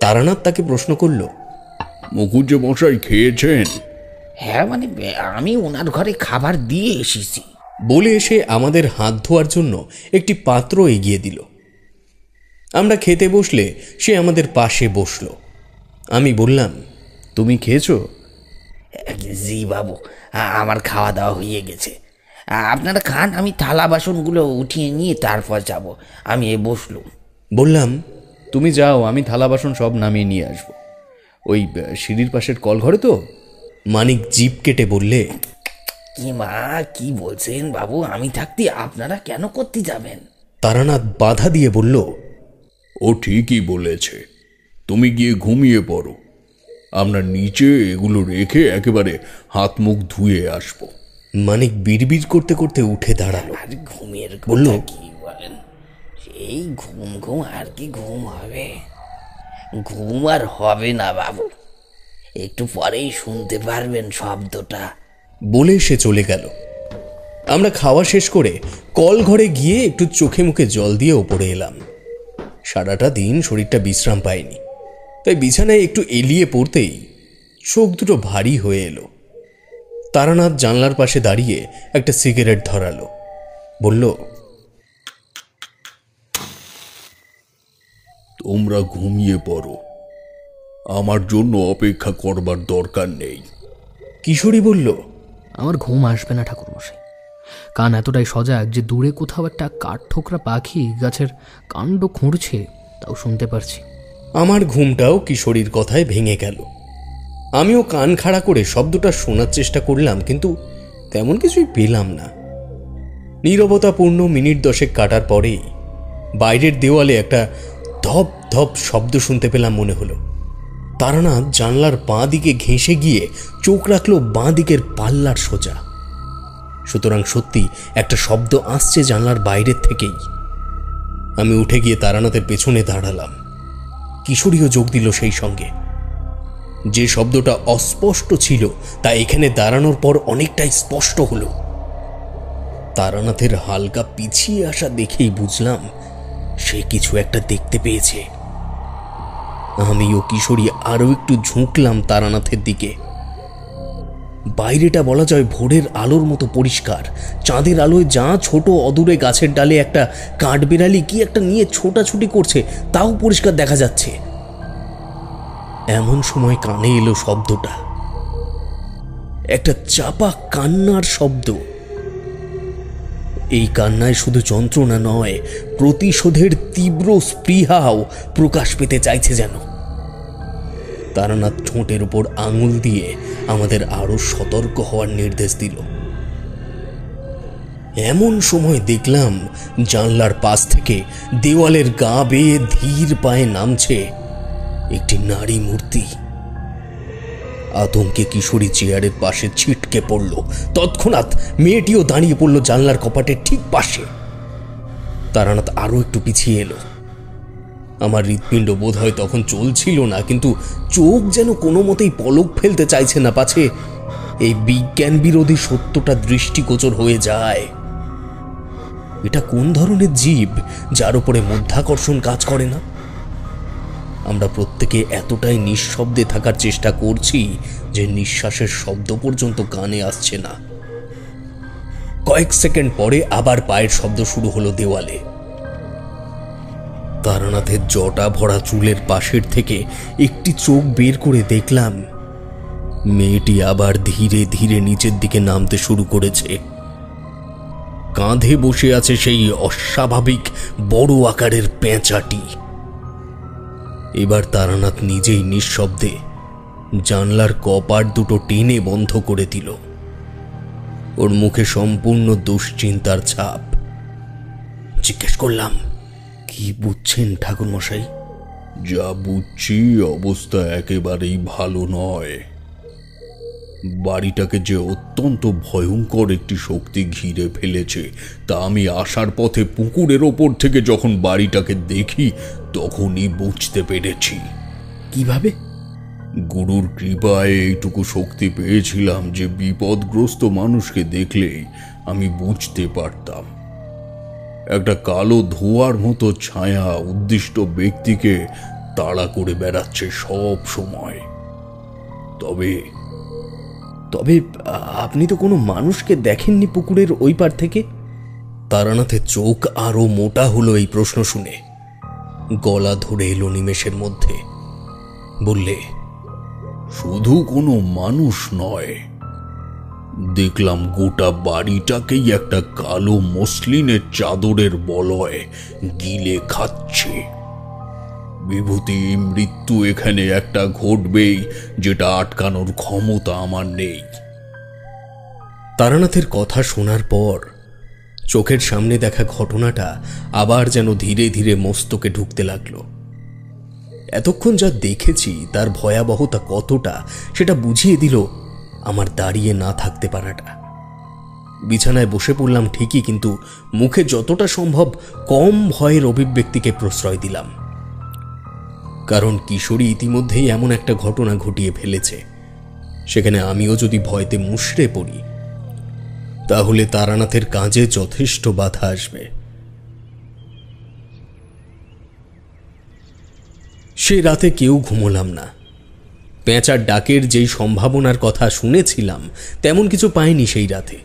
Speaker 1: তারানাথ তাকে প্রশ্ন করল,
Speaker 3: মুখুজ্জে মশাই খেয়েছেন?
Speaker 4: হ্যাঁ, মানে আমি ওনার ঘরে খাবার দিয়ে এসেছি।
Speaker 1: বলে এসে আমাদের হাত ধোয়ার জন্য একটি পাত্র এগিয়ে দিল। আমরা খেতে বসলে সে আমাদের পাশে বসল। আমি বললাম,
Speaker 7: তুমি খেয়েছো?
Speaker 4: জি বাবু, আমার খাওয়া দাওয়া হয়ে গেছে। আপনারা খান, আমি থালা বাসনগুলো উঠিয়ে নিয়ে তারপর যাব। আমি বসলুম।
Speaker 1: বললাম,
Speaker 7: তুমি যাও, আমি থালা বাসন সব নামিয়ে নিয়ে আসবো। ওই সিঁড়ির পাশের কল ঘরে তো।
Speaker 1: মানিক জিভ কেটে বললে,
Speaker 4: কি মা, কি বলছেন বাবু? আমি থাকতে আপনারা কেন করতে যাবেন?
Speaker 1: তারানাথ বাধা দিয়ে বলল,
Speaker 3: ও ঠিকই বলেছে, তুমি গিয়ে ঘুমিয়ে পড়ো। আমরা নিচে এগুলো রেখে একেবারে হাত মুখ ধুয়ে আসবো।
Speaker 1: মানিক বিড়বিড় করতে করতে উঠে দাঁড়ালো।
Speaker 4: আর ঘুমের
Speaker 1: বলল,
Speaker 4: কথা কি বলেন? সেই ঘুম ঘুম আর কি ঘুম হবে? ঘুম আর হবে না বাবু, একটু পরেই শুনতে পারবেন শব্দটা।
Speaker 1: বলে সে চলে গেল। আমরা খাওয়া শেষ করে কল ঘরে গিয়ে একটু চোখে মুখে জল দিয়ে ওপরে এলাম। সারাটা দিন শরীরটা বিশ্রাম পায়নি, তাই বিছানায় একটু এলিয়ে পড়তেই চোখ দুটো ভারী হয়ে এলো। তারানাথ জানলার পাশে দাঁড়িয়ে একটা সিগারেট ধরালো, বলল,
Speaker 3: তোমরা ঘুমিয়ে পড়ো, আমার জন্য অপেক্ষা করবার দরকার নেই।
Speaker 1: কিশোরী বলল,
Speaker 2: আমার ঘুম আসবে না ঠাকুরমশাই। কান এতটাই সজাগ যে দূরে কোথাও একটা কাঠ ঠোকরা পাখি গাছের কাণ্ড খুঁড়ছে, তাও শুনতে পারছি।
Speaker 1: আমার ঘুমটাও কিশোরীর কথায় ভেঙে গেল। আমিও কান খাড়া করে শব্দটা শোনার চেষ্টা করলাম, কিন্তু তেমন কিছুই পেলাম না। নীরবতাপূর্ণ মিনিট 10 কাটার পরেই বাইরের দেওয়ালে একটা ধপ ধপ শব্দ শুনতে পেলাম মনে হলো। তারানাথ জানলার বাঁ দিকে ঘেঁষে গিয়ে চোখ রাখলো বাঁ দিকের পাল্লার সোজা। সুতরাং সত্যি একটা শব্দ আসছে জানলার বাইরের থেকেই। আমি উঠে গিয়ে তারানাথের পেছনে দাঁড়ালাম। কিশোরীও যোগ দিল সেই সঙ্গে। যে শব্দটা অস্পষ্ট ছিল তা এখানে দাঁড়ানোর পর অনেকটাই স্পষ্ট হলো। তারানাথের হালকা পিছিয়ে আসা দেখেই বুঝলাম সে কিছু একটা দেখতে পেয়েছে। আমি ও কিশোরী আরো একটু ঝুঁকলাম তারানাথের দিকে। বাইরেটা বলা যায় ভোরের আলোর মতো পরিষ্কার। চাঁদের আলোয় যা ছোট অদূরে গাছের ডালে একটা কাঠবিড়ালি কি একটা নিয়ে ছোটাছুটি করছে তাও পরিষ্কার দেখা যাচ্ছে। এমন সময় কানে এলো শব্দটা, একটা চাপা কান্নার শব্দ। এই কান্নায় শুধু যন্ত্রণা নয়, প্রতিশোধের তীব্র স্পৃহাও প্রকাশ পেতে চাইছে যেন। তারানাথ ঠোঁটের উপর আঙুল দিয়ে আমাদের আরো সতর্ক হওয়ার নির্দেশ দিল। এমন সময় দেখলাম জানলার পাশ থেকে দেওয়ালের গা বেয়ে ধীর পায়ে নামছে একটি নারী মূর্তি। আতঙ্কে কিশোরী চেয়ারের পাশে ছিটকে পড়ল। তৎক্ষণাৎ মেয়েটিও দাঁড়িয়ে পড়ল জানলার কপাটের ঠিক পাশে। তারানাথ আরো একটু পিছিয়ে এলো। আমার হৃৎপিণ্ড বোধ হয় তখন চলছিল না, কিন্তু চোখ যেন কোনো মতেই পলক ফেলতে চাইছে না, পাছে এই বিজ্ঞান বিরোধী সত্যটা দৃষ্টিগোচর হয়ে যায়। এটা কোন ধরনের জীব যার উপরে মধ্যাকর্ষণ কাজ করে না? আমরা প্রত্যেকে এতটাই নিঃশব্দে থাকার চেষ্টা করছি যে নিঃশ্বাসের শব্দ পর্যন্ত কানে আসছে না। কয়েক সেকেন্ড পরে আবার পায়ের শব্দ শুরু হলো দেওয়ালে। তারানাথের জটা ভরা চুলের পাশের থেকে একটি চোখ বের করে দেখলাম মেয়েটি আবার ধীরে ধীরে নিচের দিকে নামতে শুরু করেছে। কাঁধে বসে আছে সেই অস্বাভাবিক বড় আকারের পেঁচাটি। এবার তারানাথ নিজেই নিঃশব্দে জানলার কপাট দুটো টেনে বন্ধ করে দিল। ওর মুখে সম্পূর্ণ দুশ্চিন্তার ছাপ। জিজ্ঞেস করলাম, কি বুঝছেন ঠাকুর মশাই?
Speaker 3: যা বুঝছি অবস্থা একেবারেই ভালো নয়। বাড়িটাকে যে অত্যন্ত ভয়ঙ্কর একটি শক্তি ঘিরে ফেলেছে তা আমি আসার পথে পুকুরের ওপর থেকে যখন বাড়িটাকে দেখি তখনই বুঝতে পেরেছি।
Speaker 1: কিভাবে?
Speaker 3: গুরুর কৃপায় এইটুকু শক্তি পেয়েছিলাম যে বিপদগ্রস্ত মানুষকে দেখলেই আমি বুঝতে পারতাম একটা কালো ধোঁয়ার মতো ছায়া উদ্দিষ্ট ব্যক্তিকে তাড়া করে বেড়াচ্ছে সব সময়। তবে
Speaker 1: তবে আপনি তো কোনো মানুষকে দেখেননি পুকুরের ওই পার থেকে? তারানাথের চোখ আরো মোটা হলো এই প্রশ্ন শুনে। গলা ধরে এলো নিমেষের মধ্যে। বললে,
Speaker 3: শুধু কোনো মানুষ নয়, দেখলাম গোটা বাড়িটাকেই একটা কালো মসলিনের চাদরের বলয় গিলে খাচ্ছে। বিভূতি মৃত্যু এখানে একটা ঘটবেই, যেটা আটকানোর ক্ষমতা আমার নেই।
Speaker 1: তারানাথের কথা শোনার পর চোখের সামনে দেখা ঘটনাটা আবার যেন ধীরে ধীরে মস্তকে ঢুকতে লাগলো। এতক্ষণ যা দেখেছি তার ভয়াবহতা কতটা সেটা বুঝিয়ে দিল আমার দাঁড়িয়ে না থাকতে পারাটা। বিছানায় বসে পড়লাম ঠিকই, কিন্তু মুখে যতটা সম্ভব কম ভয়ের অভিব্যক্তিকে প্রশ্রয় দিলাম। কারণ কিশোরী ইতিমধ্যেই এমন একটা ঘটনা ঘটিয়ে ফেলেছে, সেখানে আমিও যদি ভয়তে মুষড়ে পড়ি তাহলে তারানাথের কাজে যথেষ্ট বাধা আসবে। সে রাতে কেউ ঘুমোলাম না। পেঁচার ডাকের যেই সম্ভাবনার কথা শুনেছিলাম তেমন কিছু পাইনি সেই রাতে।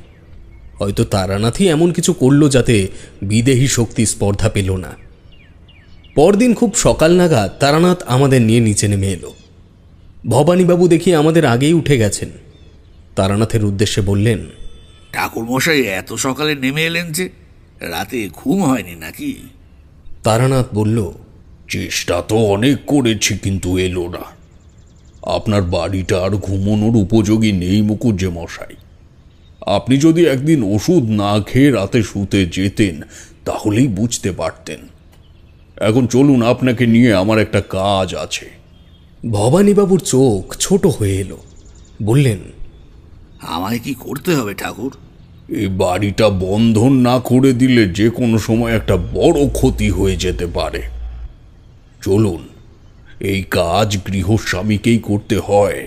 Speaker 1: হয়তো তারানাথই এমন কিছু করলো যাতে বিদেহী শক্তি স্পর্ধা পেল না। পরদিন খুব সকাল নাগাদ তারানাথ আমাদের নিয়ে নিচে নেমে এলো। ভবানীবাবু দেখি আমাদের আগেই উঠে গেছেন। তারানাথের উদ্দেশ্যে বললেন,
Speaker 5: ঠাকুর মশাই এত সকালে নেমে এলেন যে? রাতে ঘুম হয়নি নাকি?
Speaker 1: তারানাথ বলল,
Speaker 3: চেষ্টা তো অনেক করেছি কিন্তু এলো না। আপনার বাড়িটা আর ঘুমানোর উপযোগী নেই মুকুজ্জে মশাই। আপনি যদি একদিন ওষুধ না খেয়ে রাতে শুতে যেতেন তাহলেই বুঝতে পারতেন। এখন চলুন, আপনাকে নিয়ে আমার একটা কাজ আছে।
Speaker 1: ভবানীবাবুর চোখ ছোট হয়ে এলো। বললেন,
Speaker 5: আমায় কি করতে হবে ঠাকুর?
Speaker 3: এই বাড়িটা বন্ধন না করে দিলে যে কোনো সময় একটা বড় ক্ষতি হয়ে যেতে পারে। চলুন, এই কাজ গৃহস্বামীকেই করতে হয়।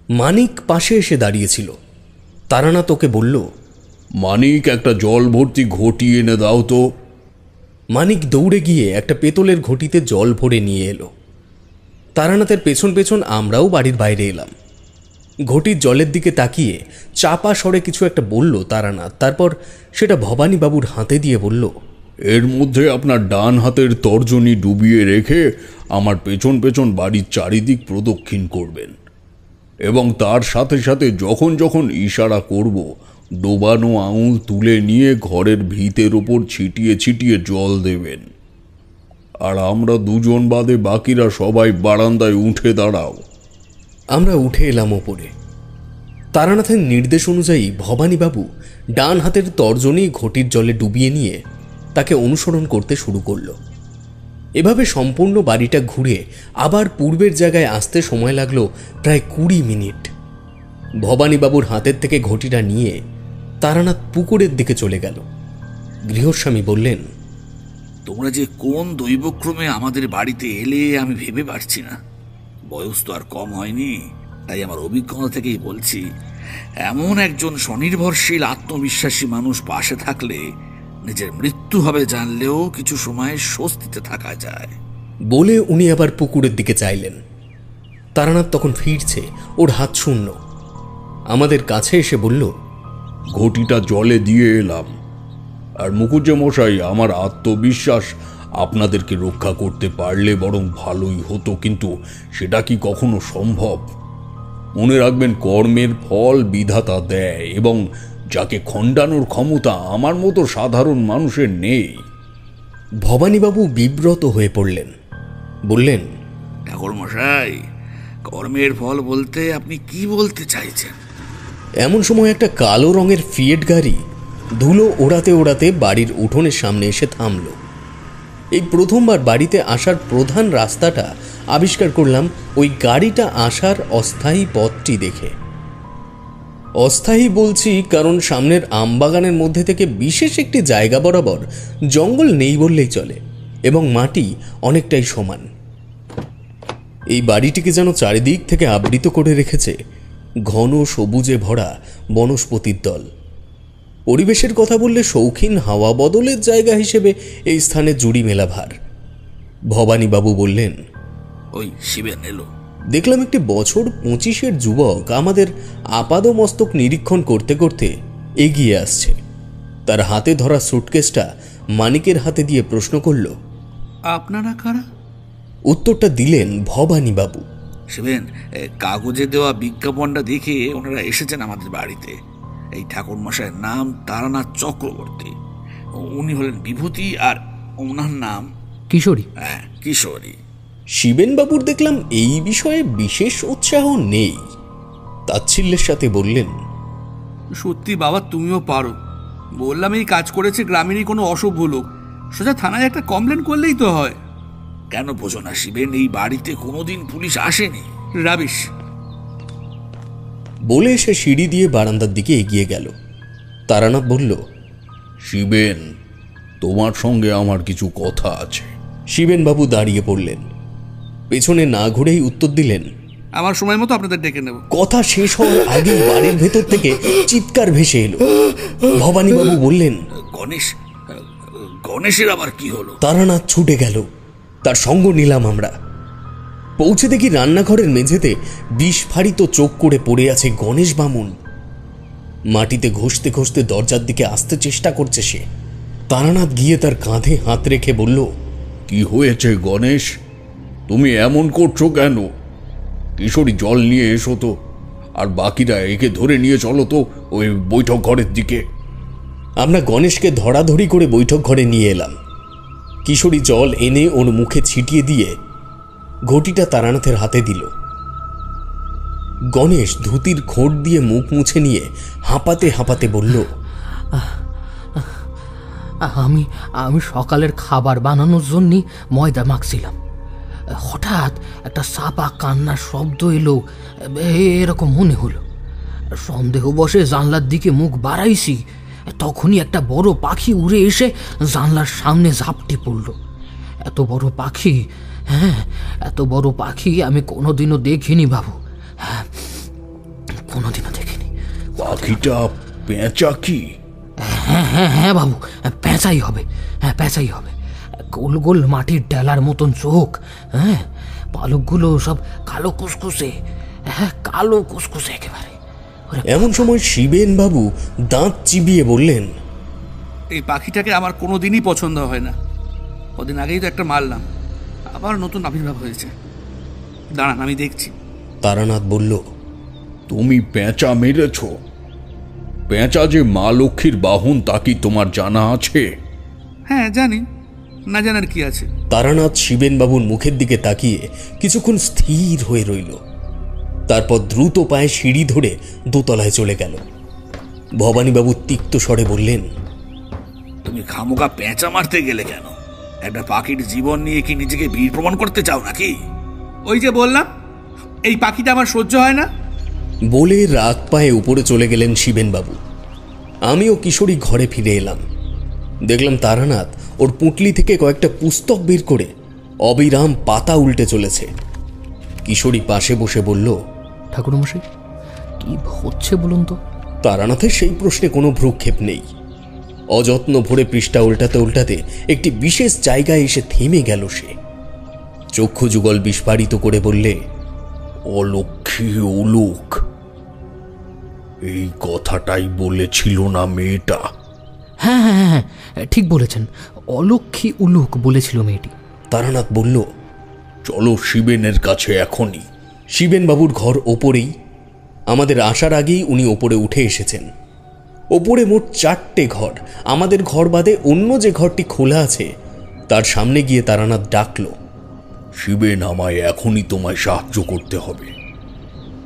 Speaker 1: মানিক পাশে এসে দাঁড়িয়েছিল। তারানাথ ওকে বলল,
Speaker 3: মানিক, একটা জল ভর্তি ঘটি এনে দাও তো।
Speaker 1: মানিক দৌড়ে গিয়ে একটা পেতলের ঘটিতে জল ভরে নিয়ে এলো। তারানাথের পেছন পেছন আমরাও বাড়ির বাইরে এলাম। ঘটির জলের দিকে তাকিয়ে চাপা স্বরে কিছু একটা বলল তারানাথ। তারপর সেটা ভবানীবাবুর হাতে দিয়ে বলল,
Speaker 3: এর মধ্যে আপনার ডান হাতের তর্জনী ডুবিয়ে রেখে আমার পেছন পেছন বাড়ির চারিদিক প্রদক্ষিণ করবেন এবং তার সাথে সাথে যখন যখন ইশারা করব ডোবানো আঙুল তুলে নিয়ে ঘরের ভিতের ওপর ছিটিয়ে ছিটিয়ে জল দেবেন। আর আমরা দুজন বাদে বাকিরা সবাই বারান্দায় উঠে দাঁড়াও।
Speaker 1: আমরা উঠে এলাম ওপরে। তারানাথের নির্দেশ অনুযায়ী ভবানীবাবু ডান হাতের তর্জনী ঘটির জলে ডুবিয়ে নিয়ে তাকে অনুসরণ করতে শুরু করল। এভাবে সম্পূর্ণ বাড়িটা ঘুরে আবার পূর্বের জায়গায় আসতে সময় লাগলো প্রায় 20 মিনিট। ভবানীবাবুর হাতের থেকে ঘটিটা নিয়ে তারানাথ পুকুরের দিকে চলে গেল। গৃহস্বামী বললেন,
Speaker 5: তোমরা যে কোন দৈবক্রমে আমাদের বাড়িতে এলে আমি ভেবে পারছি না। বয়স তো আর কম হয়নি, তাই আমার অভিজ্ঞতা থেকেই বলছি, এমন একজন স্বনির্ভরশীল আত্মবিশ্বাসী মানুষ পাশে থাকলে নিজের মৃত্যু হবে জানলেও কিছু সময় স্বস্তিতে থাকা যায়।
Speaker 1: বলে উনি আবার পুকুরের দিকে চাইলেন। তারানাথ তখন ফিরছে, ওর হাত শূন্য। আমাদের কাছে এসে বলল,
Speaker 3: ঘটিটা জলে দিয়ে এলাম। আর মুখুজ্জে মশাই, আমার আত্মবিশ্বাস আপনাদেরকে রক্ষা করতে পারলে বরং ভালোই হতো, কিন্তু সেটা কি কখনো সম্ভব? মনে রাখবেন, কর্মের ফল বিধাতা দেয় এবং যাকে খণ্ডানোর ক্ষমতা আমার মতো সাধারণ মানুষের নেই।
Speaker 1: ভবানীবাবু বিব্রত হয়ে পড়লেন। বললেন,
Speaker 5: ঠাকুর মশাই, কর্মের ফল বলতে আপনি কি বলতে চাইছেন?
Speaker 1: এমন সময় একটা কালো রঙের ফিয়েট গাড়ি ধুলো ওড়াতে ওড়াতে বাড়ির উঠোনের সামনে এসে থামল। এই প্রথমবার বাড়িতে আসার প্রধান রাস্তাটা আবিষ্কার করলাম ওই গাড়িটা আসার অস্থায়ী পথটি দেখে। অস্থায়ী বলছি কারণ সামনের আমবাগানের মধ্যে থেকে বিশেষ একটি জায়গা বরাবর জঙ্গল নেই বললেই চলে এবং মাটি অনেকটাই সমান। এই বাড়িটিকে যেন চারিদিক থেকে আবৃত করে রেখেছে ঘন সবুজে ভরা বনস্পতির দল। পরিবেশের কথা বললে শৌখিন হাওয়া বদলের জায়গা হিসেবে এই স্থানে জুড়ি মেলা ভার। ভবানীবাবু বললেন,
Speaker 5: ওই শিবেন এলো।
Speaker 1: দেখলাম একটি বছর 25-এর যুবক আমাদের আপাদমস্তক নিরীক্ষণ করতে করতে এগিয়ে আসছে। তার হাতে ধরা সুটকেসটা মানিকের হাতে দিয়ে প্রশ্ন করল,
Speaker 6: আপনারা কারা?
Speaker 1: উত্তরটা দিলেন ভবানীবাবু।
Speaker 5: শিবেন, কাগজে দেওয়া বিজ্ঞাপনটা দেখে ওনারা এসেছেন আমাদের বাড়িতে। এই ঠাকুর মশাইয়ের নাম তারানাথ চক্রবর্তী। উনি হলেন বিভূতি আর ওনার নাম
Speaker 2: কিশোরী।
Speaker 5: হ্যাঁ, কিশোরী।
Speaker 1: শিবেনবাবুর দেখলাম এই বিষয়ে বিশেষ উৎসাহ নেই। তাচ্ছিল্যের সাথে বললেন,
Speaker 6: সত্যি বাবা, তুমিও পারো। বললাম এই কাজ করেছে গ্রামেরই কোনো অসভ্য লোক, সোজা থানায় একটা কমপ্লেন করলেই তো হয়।
Speaker 5: কেন বোঝো না শিবেন, এই বাড়িতে কোনোদিন পুলিশ আসেনি।
Speaker 6: রাবিশ।
Speaker 1: বলে সে সিঁড়ি দিয়ে বারান্দার দিকে এগিয়ে গেল। তারানাথ বলল,
Speaker 3: শিবেন, তোমার সঙ্গে আমার কিছু কথা আছে।
Speaker 1: শিবেনবাবু দাঁড়িয়ে পড়লেন। পেছনে না ঘুরেই উত্তর দিলেন,
Speaker 6: আমার সময় মতো আপনাদের ডেকে নেব।
Speaker 1: কথা শেষ হওয়ার আগেই বাড়ির ভেতর থেকে চিৎকার ভেসে এলো। ভবানীবাবু বললেন,
Speaker 5: গণেশ, গণেশের আবার কি হলো?
Speaker 1: তারানাথ ছুটে গেল। তার সঙ্গ নিলাম আমরা। পৌঁছে দেখি রান্নাঘরের মেঝেতে বিস্ফারিত চোখ করে পড়ে আছে গণেশ বামুন। মাটিতে ঘষতে ঘষতে দরজার দিকে আসতে চেষ্টা করছে সে। তারানাথ গিয়ে তার কাঁধে হাত রেখে বলল,
Speaker 3: কি হয়েছে গণেশ? তুমি এমন করছো কেন? কিশোরী, জল নিয়ে এসো তো, আর বাকিরা একে ধরে নিয়ে চলো তো ওই বৈঠক ঘরের দিকে।
Speaker 1: আমরা গণেশকে ধরাধরি করে বৈঠক ঘরে নিয়ে এলাম। কিশোরী জল এনে ওর মুখে ছিটিয়ে দিয়ে ঘটিটা তারানাথের হাতে দিল। গণেশ ধুতির খোঁট দিয়ে মুখ মুছে নিয়ে হাঁপাতে হাঁপাতে বলল,
Speaker 2: আমি সকালের খাবার বানানোর জন্য ময়দা মাখছিলাম। হঠাৎ একটা চাপা কান্নার শব্দ এলো, এরকম মনে হলো। সন্দেহবশে জানলার দিকে মুখ বাড়াইছি, তখনই একটা বড় পাখি উড়ে এসে জানলার সামনে ঝাপটে পড়ল। এত বড় পাখি, হ্যাঁ, এত বড় পাখি আমি কোনোদিনও দেখিনি বাবু। হ্যাঁ, কোনোদিনও দেখিনি।
Speaker 3: পাখিটা পেঁচা কি?
Speaker 2: হ্যাঁ হ্যাঁ হ্যাঁ বাবু, পেঁচাই হবে। হ্যাঁ, পেঁচাই হবে। গোল গোল মাটির ডেলার মতন চোখ, হ্যাঁ, পালকগুলো সব কালো কুসকুসে, হ্যাঁ, কালো কুসকুসে একেবারে।
Speaker 1: এমন সময় শিবেন বাবু দাঁত চিবিয়ে বললেন,
Speaker 6: এই পাখিটাকে আমার কোনো দিনই পছন্দ হয় না। কদিন আগেই তো একটা মারলাম, আবার নতুন আবির্ভাব হয়েছে। দাঁড়ান, আমি দেখছি।
Speaker 1: তারানাথ বলল,
Speaker 3: তুমি পেঁচা মেরেছ? পেঁচা যে মা লক্ষ্মীর বাহন তা কি তোমার জানা আছে?
Speaker 6: হ্যাঁ জানি, না জানার কি আছে।
Speaker 1: তারানাথ শিবেন বাবুর মুখের দিকে তাকিয়ে কিছুক্ষণ স্থির হয়ে রইল। তারপর দ্রুত পায়ে সিঁড়ি ধরে দোতলায় চলে গেল। ভবানীবাবু তিক্ত স্বরে বললেন,
Speaker 5: তুমি খামোকা পেঁচা মারতে গেলে কেন? একটা পাখির জীবন নিয়ে কি নিজেকে বীর প্রমাণ করতে চাও নাকি?
Speaker 6: ওই যে বললাম, এই পাখিটা আমার সহ্য হয় না।
Speaker 1: বলে রাগ পায়ে উপরে চলে গেলেন শিবেনবাবু। আমিও কিশোরী ঘরে ফিরে এলাম। দেখলাম তারানাথ ওর পুঁটলি থেকে কয়েকটা পুস্তক বের করে অবিরাম পাতা উল্টে চলেছে। কিশোরী পাশে বসে বলল,
Speaker 2: ঠাকুরমশাই, কি হচ্ছে বলুন তো?
Speaker 1: তারানাথের সেই প্রশ্নে কোনো ভ্রুক্ষেপ নেই। অযত্ন ভরে পৃষ্ঠা উল্টাতে উল্টাতে একটি বিশেষ জায়গায় এসে থেমে গেল সে। চক্ষু যুগল বিস্ফারিত করে বললে,
Speaker 3: অলক্ষ্মী উলুক, এই কথাটাই বলেছিল না মেয়েটা?
Speaker 2: হ্যাঁ হ্যাঁ হ্যাঁ, ঠিক বলেছেন, অলক্ষ্মী উলুক বলেছিল মেয়েটি।
Speaker 1: তারানাথ বলল,
Speaker 3: চলো শিবেনের কাছে এখনই।
Speaker 1: শিবেনবাবুর ঘর ওপরেই। আমাদের আসার আগেই উনি ওপরে উঠে এসেছেন। ওপরে মোট 4টে ঘর। আমাদের ঘর বাদে অন্য যে ঘরটি খোলা আছে তার সামনে গিয়ে তারানাথ ডাকল,
Speaker 3: শিবেন, আমায় এখনই তোমায় সাহায্য করতে হবে,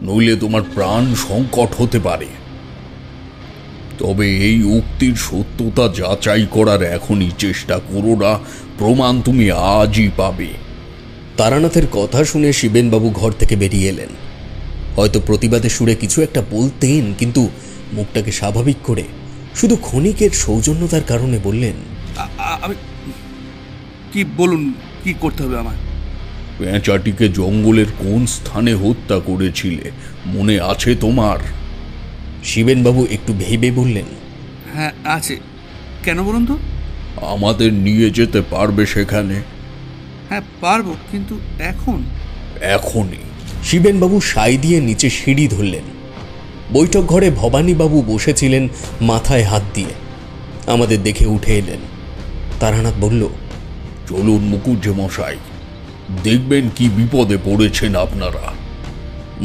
Speaker 3: নইলে তোমার প্রাণ সংকট হতে পারে। তবে এই উক্তির সত্যতা যাচাই করার এখনই চেষ্টা করো না, প্রমাণ তুমি আজই পাবে।
Speaker 1: তারানাথের কথা শুনে শিবেনবাবু ঘর থেকে বেরিয়ে এলেন। হয়তো প্রতিবাদের সুরে কিছু একটা বলতেন, কিন্তু মুখটাকে স্বাভাবিক করে শুধু ক্ষণিকের সৌজন্যতার কারণে বললেন,
Speaker 6: আমি কি, বলুন কি করতে হবে আমার?
Speaker 3: পেঁচাটিকে জঙ্গলের কোন স্থানে হত্যা করেছিলে মনে আছে তোমার?
Speaker 1: শিবেনবাবু একটু ভেবে বললেন,
Speaker 6: হ্যাঁ আছে। কেন বলুন তো?
Speaker 3: আমাদের নিয়ে যেতে পারবে সেখানে?
Speaker 6: হ্যাঁ পারবো, কিন্তু এখন?
Speaker 3: এখনই।
Speaker 1: শিবেনবাবু সাই দিয়ে নিচে সিঁড়ি ধরলেন। বৈঠক ঘরে ভবানীবাবু বসেছিলেন মাথায় হাত দিয়ে। আমাদের দেখে উঠে এলেন। তারানাথ বলল,
Speaker 3: চলুন মুকুজ্জে মশাই, দেখবেন কি বিপদে পড়েছেন আপনারা।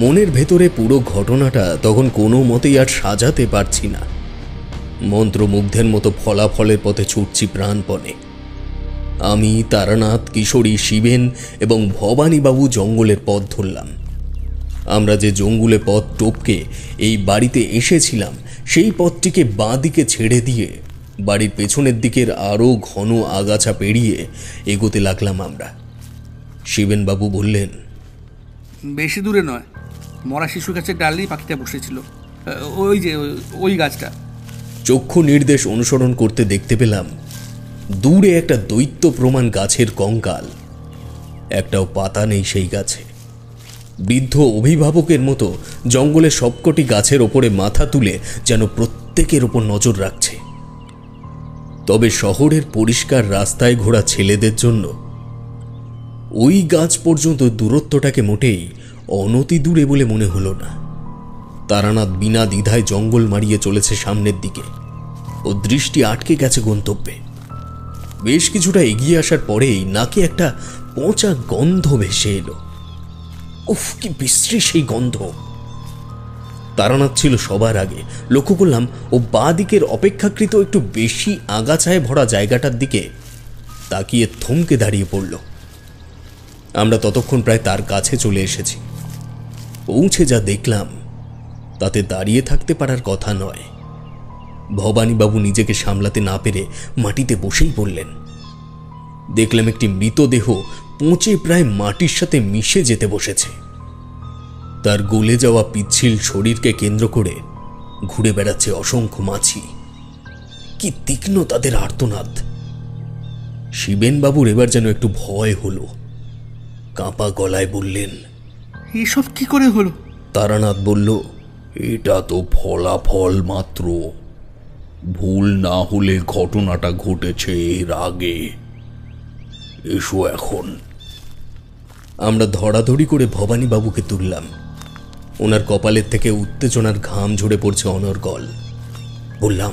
Speaker 1: মনের ভেতরে পুরো ঘটনাটা তখন কোনো মতেই আর সাজাতে পারছি না। মন্ত্রমুগ্ধের মতো ফলাফলের পথে ছুটছি প্রাণপণে। আমি, তারানাথ, কিশোরী, শিবেন এবং ভবানীবাবু জঙ্গলের পথ ধরলাম। আমরা যে জঙ্গলে পথ টপকে এই বাড়িতে এসেছিলাম সেই পথটিকে বাঁ দিকে ছেড়ে দিয়ে বাড়ির পেছনের দিকের আরও ঘন আগাছা পেরিয়ে এগোতে লাগলাম আমরা। শিবেনবাবু বললেন,
Speaker 6: বেশি দূরে নয়, মরা শিশু গাছের ডালেই পাখিটা বসেছিল, ওই যে ওই গাছটা।
Speaker 1: চক্ষু নির্দেশ অনুসরণ করতে দেখতে পেলাম দূরে একটা দৈত্য প্রমাণ গাছের কঙ্কাল। একটাও পাতা নেই সেই গাছে। বৃদ্ধ অভিভাবকের মতো জঙ্গলে সবকটি গাছের ওপরে মাথা তুলে যেন প্রত্যেকের ওপর নজর রাখছে। তবে শহরের পরিষ্কার রাস্তায় ঘোরা ছেলেদের জন্য ওই গাছ পর্যন্ত দূরত্বটাকে মোটেই অনতি দূরে বলে মনে হলো না। তারানাথ বিনা দ্বিধায় জঙ্গল মারিয়ে চলেছে সামনের দিকে। ও দৃষ্টি আটকে গেছে গন্তব্যে। বেশ কিছুটা এগিয়ে আসার পরেই নাকে একটা পচা গন্ধ ভেসে এলো। উফ, কি বিশ্রী সেই গন্ধ! তারানাথ ছিল সবার আগে। লক্ষ্য করলাম ও বাঁ দিকের অপেক্ষাকৃত একটু বেশি আগাছায় ভরা জায়গাটার দিকে তাকিয়ে থমকে দাঁড়িয়ে পড়ল। আমরা ততক্ষণ প্রায় তার কাছে চলে এসেছি। পৌঁছে যা দেখলাম তাতে দাঁড়িয়ে থাকতে পারার কথা নয়। ভবানীবাবু নিজেকে সামলাতে না পেরে মাটিতে বসেই পড়লেন। দেখলাম একটি মৃতদেহ পচে প্রায় মাটির সাথে মিশে যেতে বসেছে। তার গলে যাওয়া পিচ্ছিল শরীরকে কেন্দ্র করে ঘুরে বেড়াচ্ছে অসংখ্য মাছি। কি তীক্ষ্ণ তাদের আর্তনাদ! শিবেনবাবুর এবার যেন একটু ভয় হলো। কাঁপা গলায় বললেন,
Speaker 6: এসব কি করে হলো?
Speaker 1: তারানাথ বলল,
Speaker 3: এটা তো ফলাফল মাত্র। ভুল না হলে ঘটনাটা ঘটেছে এর আগে। এসো এখন।
Speaker 1: আমরা ধরাধরি করে ভবানীবাবুকে তুললাম। ওনার কপালের থেকে উত্তেজনার ঘাম ঝরে পড়ছে অনর্গল। বললাম,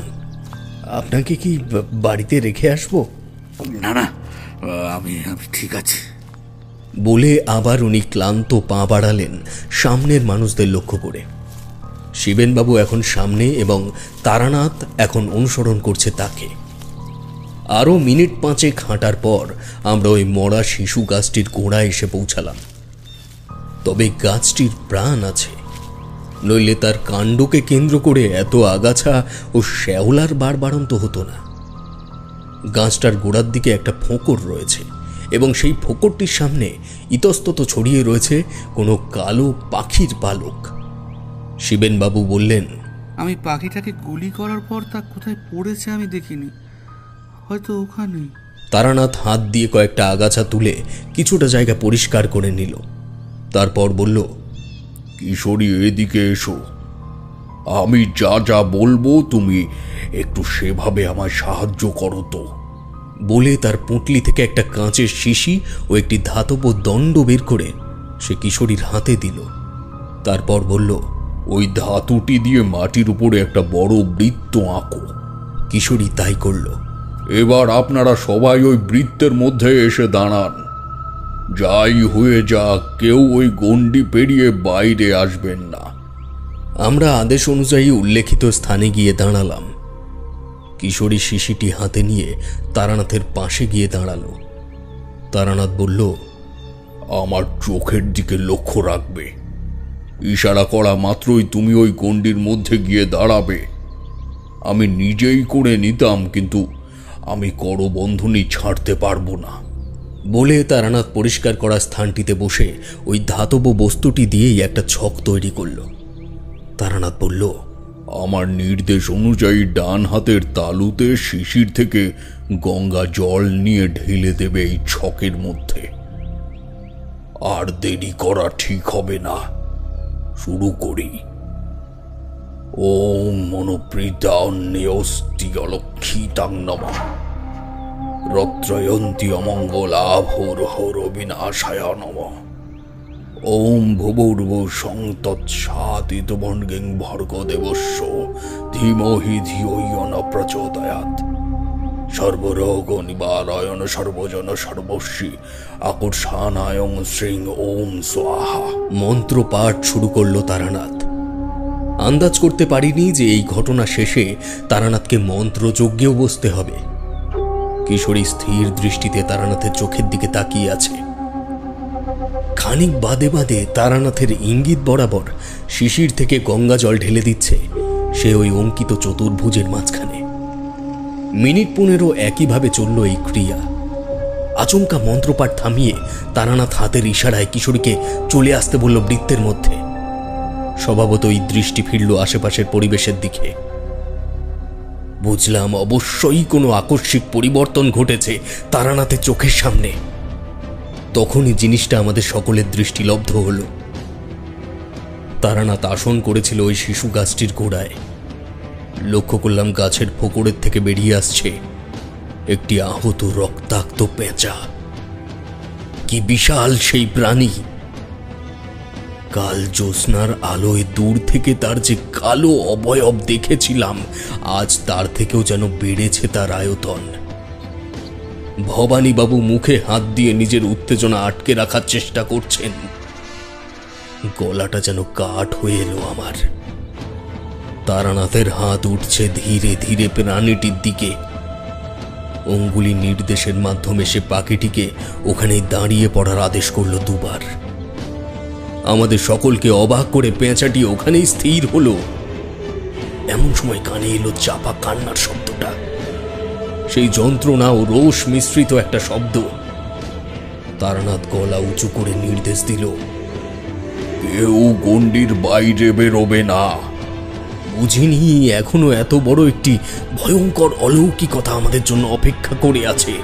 Speaker 1: আপনাকে কি বাড়িতে রেখে আসবো?
Speaker 5: না না, আমি ঠিক আছে।
Speaker 1: বলে আবার উনি ক্লান্ত পা বাড়ালেন সামনের মানুষদের লক্ষ্য করে। শিবেনবাবু এখন সামনে এবং তারানাথ এখন অনুসরণ করছে তাকে। আরও মিনিট 5 হাঁটার পর আমরা ওই মরা শিশু গাছটির গোড়ায় এসে পৌঁছালাম। তবে গাছটির প্রাণ আছে, নইলে তার কাণ্ডকে কেন্দ্র করে এত আগাছা ও শ্যাওলার বাড়বাড়ন্ত হতো না। গাছটার গোড়ার দিকে একটা ফোঁকর রয়েছে এবং সেই ফোঁকরটির সামনে ইতস্তত ছড়িয়ে রয়েছে কোনো কালো পাখির পালক। শিবেনবাবু বললেন,
Speaker 6: আমি পাখিটাকে গুলি করার পর তা কোথায় পড়েছে আমি দেখিনি, হয়তো ওখানে।
Speaker 1: তারানাথ হাত দিয়ে কয়েকটা আগাছা তুলে কিছুটা জায়গা পরিষ্কার করে নিল। তারপর বলল,
Speaker 3: কিশোরী, এদিকে এসো। আমি যা যা বলবো তুমি একটু সেভাবে আমায় সাহায্য করো তো।
Speaker 1: বলে তার পুঁটলি থেকে একটা কাঁচের শিশি ও একটি ধাতব দণ্ড বের করে সে কিশোরীর হাতে দিল। তারপর বলল,
Speaker 3: ওই ধাতুটি দিয়ে মাটির উপরে একটা বড় বৃত্ত আঁকো।
Speaker 1: কিশোরী তাই করল।
Speaker 3: এবার আপনারা সবাই ওই বৃত্তের মধ্যে এসে দাঁড়ান। যাই হয়ে যাক, কেউ ওই গণ্ডি পেরিয়ে বাইরে আসবেন না।
Speaker 1: আমরা আদেশ অনুযায়ী উল্লেখিত স্থানে গিয়ে দাঁড়ালাম। কিশোরী শিশিটি হাতে নিয়ে তারানাথের পাশে গিয়ে দাঁড়ালো। তারানাথ বলল,
Speaker 3: আমার চোখের দিকে লক্ষ্য রাখবে। ইশারা করা মাত্রই তুমি ওই গণ্ডির মধ্যে গিয়ে দাঁড়াবে। আমি নিজেই করে নিতাম, কিন্তু আমি করবন্ধনী ছাড়তে পারবো না।
Speaker 1: বলে তারানাথ পরিষ্কার করা স্থানটিতে বসে ওই ধাতব বস্তুটি দিয়েই একটা ছক তৈরি করল। তারানাথ বলল,
Speaker 3: আমার নির্দেশ অনুযায়ী ডান হাতের তালুতে শিশির থেকে গঙ্গা জল নিয়ে ঢেলে দেবে এই ছকের মধ্যে। আর দেরি করা ঠিক হবে না, শুরু করি। ওম মনোপ্রীতান্যস্তি অলক্ষিতাং নমঃ রত্রয়ন্তী অমঙ্গলা ভোর বিনাশায় নমঃ। ওম ভুবুর্ভুবং তৎসাদিতমর্গেং ভর্গদেবস্য ধীমহি ধিয়ো ইয়ো ন প্রচোদয়াৎ। সর্বরোগ নিবারয়ণ সর্বজন সর্বস্বী আকর্ষণায়ং শ্রীং ওম স্বাহা।
Speaker 1: মন্ত্র পাঠ শুরু করল তারানাথ। আন্দাজ করতে পারিনি যে এই ঘটনা শেষে তারানাথকে মন্ত্রযজ্ঞেও বসতে হবে। কিশোরী স্থির দৃষ্টিতে তারানাথের চোখের দিকে তাকিয়ে আছে। খানিক বাদে বাদে তারানাথের ইঙ্গিত বরাবর শিশির থেকে গঙ্গা জল ঢেলে দিচ্ছে সে ওই অঙ্কিত চতুর্ভুজের মাঝখানে। মিনিট 15 একইভাবে চলল এই ক্রিয়া। আচমকা মন্ত্রপাঠ থামিয়ে তারানাথ হাতের ইশারায় কিশোরীকে চলে আসতে বলল বৃত্তের মধ্যে। স্বভাবতই দৃষ্টি ফিরল আশেপাশের পরিবেশের দিকে। বুঝলাম অবশ্যই কোনো আকস্মিক পরিবর্তন ঘটেছে তারানাথের চোখের সামনে। তখনই জিনিসটা আমাদের সকলের দৃষ্টিলব্ধ হল। তারানাথ আসন করেছিল ওই শিশু গাছটির গোড়ায়। লক্ষ্য করলাম গাছের ফোকরের থেকে বেরিয়ে আসছে একটি আহত রক্তাক্ত পেঁচা। কি বিশাল সেই প্রাণী! কাল জ্যোৎস্নার আলোয় দূর থেকে তার যে কালো অবয়ব দেখেছিলাম, আজ তার থেকেও যেন বেড়েছে তার আয়তন। ভবানীবাবু মুখে হাত দিয়ে নিজের উত্তেজনা আটকে রাখার চেষ্টা করছেন। গলাটা যেন কাঠ হয়ে এলো আমার। তারানাথের হাত উঠছে ধীরে ধীরে প্রাণীটির দিকে। অঙ্গুলি নির্দেশের মাধ্যমে সে পাখিটিকে ওখানে দাঁড়িয়ে পড়ার আদেশ করল দুবার। আমাদের সকলকে অবাক করে পেঁচাটি ওখানেই স্থির হলো। এমন সময় কানে এলো চাপা কান্নার শব্দটা। সেই যন্ত্রণা ও রোষ মিশ্রিত একটা শব্দ। তারানাথ গলা উঁচু করে নির্দেশ দিল,
Speaker 3: কেউ গণ্ডির বাইরে বেরোবে না।
Speaker 1: বুঝিনি এখনো এত বড় একটি ভয়ঙ্কর অলৌকিকতা আমাদের জন্য অপেক্ষা করে আছে।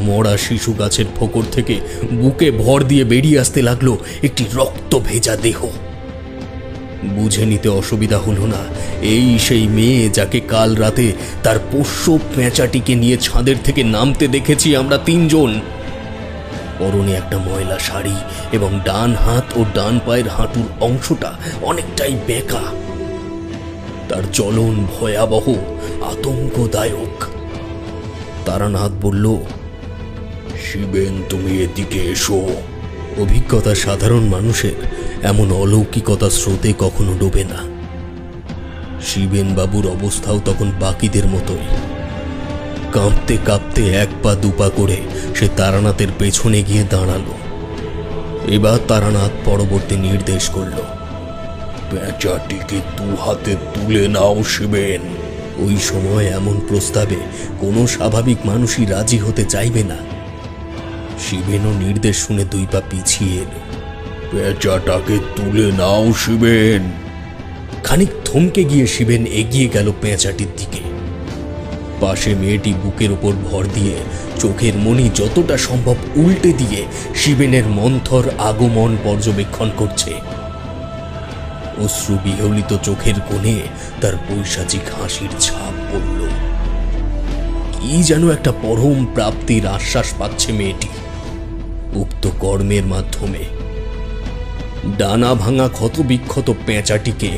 Speaker 1: মরা শিশু গাছের ফোকর থেকে বুকে ভর দিয়ে বেরিয়ে আসতে লাগলো একটি রক্ত ভেজা দেহ। বুঝে নিতে অসুবিধা হলো না, এই সেই মেয়ে যাকে কাল রাতে তার পোষ্য পেঁচাটিকে নিয়ে ছাদের থেকে নামতে দেখেছি আমরা 3 জন। পরনে একটা ময়লা শাড়ি এবং ডান হাত ও ডান পায়ের হাঁটুর অংশটা অনেকটাই বেঁকা। তার চলন ভয়াবহ, আতঙ্কদায়ক। তারানাথ বলল,
Speaker 3: শিবেন, তুমি এদিকে এসো।
Speaker 1: অভিজ্ঞতা সাধারণ মানুষের এমন অলৌকিকতা স্রোতে কখনো ডোবে না। শিবেন বাবুর অবস্থাও তখন বাকিদের মতোই। কাঁপতে কাঁপতে এক পা দুপা করে সে তারানাথের পেছনে গিয়ে দাঁড়ালো। এবার তারানাথ পরবর্তী নির্দেশ করল,
Speaker 3: পেঁচাটিকে 2 হাতে তুলে নাও শিবেন।
Speaker 1: ওই সময় এমন প্রস্তাবে কোনো স্বাভাবিক মানুষই রাজি হতে চাইবে না। শিবেনও নির্দেশ শুনে 2 পা পিছিয়ে এলো।
Speaker 3: পেঁচাটাকে তুলে নাও শিবেন।
Speaker 1: খানিক থমকে গিয়ে শিবেন এগিয়ে গেল পেঁচাটির দিকে। পাশে মেয়েটি বুকের উপর ভর দিয়ে চোখের মনি যতটা সম্ভব উল্টে দিয়ে শিবেনের মন্থর আগমন পর্যবেক্ষণ করছে। অশ্রু বিহলিত চোখের কোণে তার পৈশাচিক হাসির ছাপ পড়ল। কি যেন একটা পরম প্রাপ্তির আশ্বাস পাচ্ছে মেয়েটি উক্ত কর্মের মাধ্যমে। ডানা ভাঙা ক্ষত বিক্ষত পেঁচাটিকে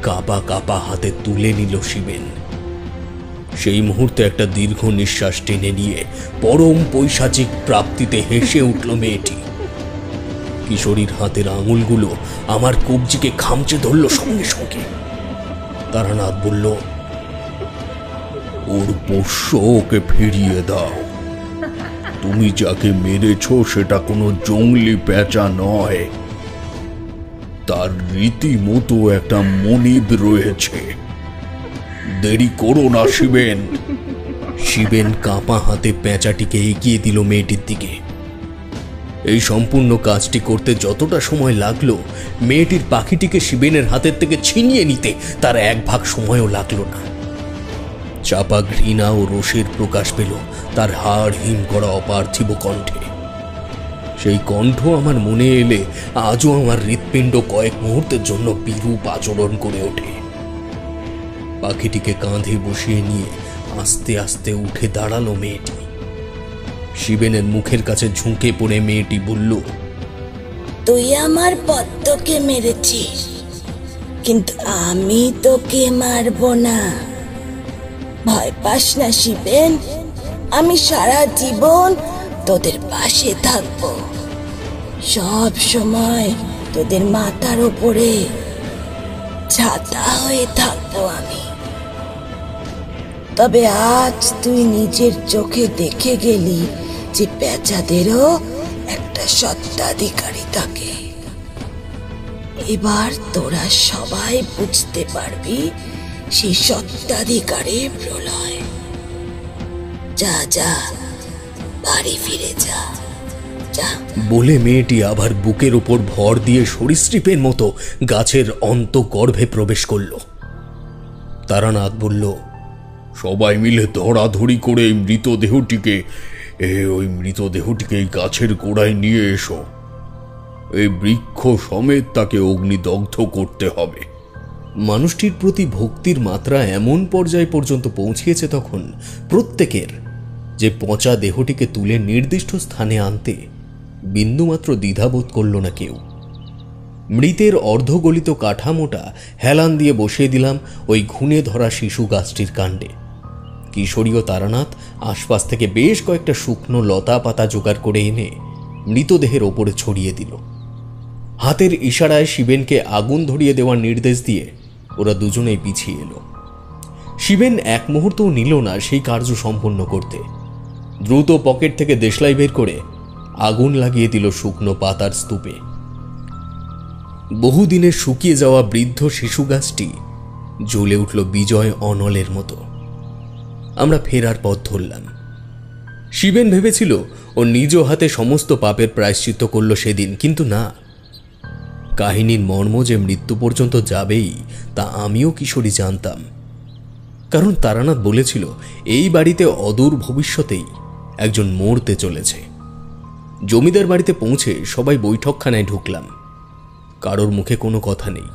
Speaker 1: কাপা কাপা হাতে তুলে নিল শিবেন। সেই মুহূর্তে একটা দীর্ঘ নিঃশ্বাস টেনে নিয়ে পরম পৈশাচিক প্রাপ্তিতে হেসে উঠল মেয়েটি। কিশোরীর হাতের আঙুলগুলো আমার কবজিকে খামচে ধরল সঙ্গে সঙ্গে। তারানাথ বলল,
Speaker 3: ওর পোষ্য ওকে ফিরিয়ে দাও। তুমি যাকে মেরেছ সেটা কোনো জঙ্গলি পেঁচা নয়, তার রীতিমতো একটা মনিব রয়েছে। দেরি করো না শিবেন।
Speaker 1: শিবেন কাঁপা হাতে পেঁচাটিকে এগিয়ে দিল মেয়েটির দিকে। এই সম্পূর্ণ কাজটি করতে যতটা সময় লাগলো, মেয়েটির পাখিটিকে শিবেনের হাতের থেকে ছিনিয়ে নিতে তার 1 ভাগ সময়ও লাগলো না। চাপা ঘৃণা ও রোষের প্রকাশ পেল তার হাড় হিম করা অপার্থিব কণ্ঠে। সেই কণ্ঠ আমার মনে এলে আজও আমার হৃৎপিণ্ড কয়েক মুহূর্তের জন্য বিরূপ আচরণ করে ওঠে। পাখিটিকে কাঁধে বসিয়ে নিয়ে আস্তে আস্তে উঠে দাঁড়ালো মেয়েটি। শিবেনের মুখের কাছে ঝুঁকে পড়ে মেয়েটি বলল,
Speaker 8: তুই আমার পদ্মকে মেরেছিস, কিন্তু আমি তোকে মারব না। ভয় পাস না শিবেন, আমি সারা জীবন তোদের পাশে থাকব। সব সময় তোদের মাথার উপরে ছাতা হয়ে থাকবো আমি। তবে আজ তুই নিজের চোখে দেখে গেলি যে পেঁচাদেরও একটা সত্ত্বাধিকারী থাকে। এবার তোরা সবাই বুঝতে পারবি সেই সত্ত্বাধিকারের প্রলয়। যা যা, বাড়ি ফিরে যা।
Speaker 1: বলে মেয়েটি আবার বুকের উপর ভর দিয়ে সরীসৃপের মতো গাছের অন্তঃগর্ভে প্রবেশ করল। তারানাথ বলল,
Speaker 3: সবাই মিলে ধরাধরি করে এই মৃতদেহটিকে এই গাছের গোড়ায় নিয়ে এসো। এই বৃক্ষ সমেত তাকে অগ্নিদগ্ধ করতে হবে।
Speaker 1: মানুষটির প্রতি ভক্তির মাত্রা এমন পর্যায় পর্যন্ত পৌঁছিয়েছে তখন প্রত্যেকের, যে পচা দেহটিকে তুলে নির্দিষ্ট স্থানে আনতে বিন্দুমাত্র দ্বিধাবোধ করল না কেউ। মৃতের অর্ধগলিত কাঠামোটা হেলান দিয়ে বসিয়ে দিলাম ওই ঘুণে ধরা শিশু গাছটির কাণ্ডে। কিশোরী ও তারানাথ আশপাশ থেকে বেশ কয়েকটা শুকনো লতা পাতা জোগাড় করে এনে মৃতদেহের ওপরে ছড়িয়ে দিল। হাতের ইশারায় শিবেনকে আগুন ধরিয়ে দেওয়ার নির্দেশ দিয়ে ওরা দুজনেই পিছিয়ে এলো। শিবেন 1 মুহূর্তও নিল না সেই কার্য সম্পন্ন করতে। দ্রুত পকেট থেকে দেশলাই বের করে আগুন লাগিয়ে দিল শুকনো পাতার স্তূপে। বহুদিনের শুকিয়ে যাওয়া বৃদ্ধ শিশু গাছটি জ্বলে উঠল বিজয় অনলের মতো। আমরা ফেরার পথ ধরলাম। শিবেন ভেবেছিল ও নিজ হাতে সমস্ত পাপের প্রায়শ্চিত্ত করল সেদিন, কিন্তু না। কাহিনীর মর্ম যে মৃত্যু পর্যন্ত যাবেই তা আমিও কিশোরী জানতাম। কারণ তারানাথ বলেছিল এই বাড়িতে অদূর ভবিষ্যতেই একজন মরতে চলেছে। জমিদার বাড়িতে পৌঁছে সবাই বৈঠকখানায় ঢুকলাম। কারোর মুখে কোনো কথা নেই,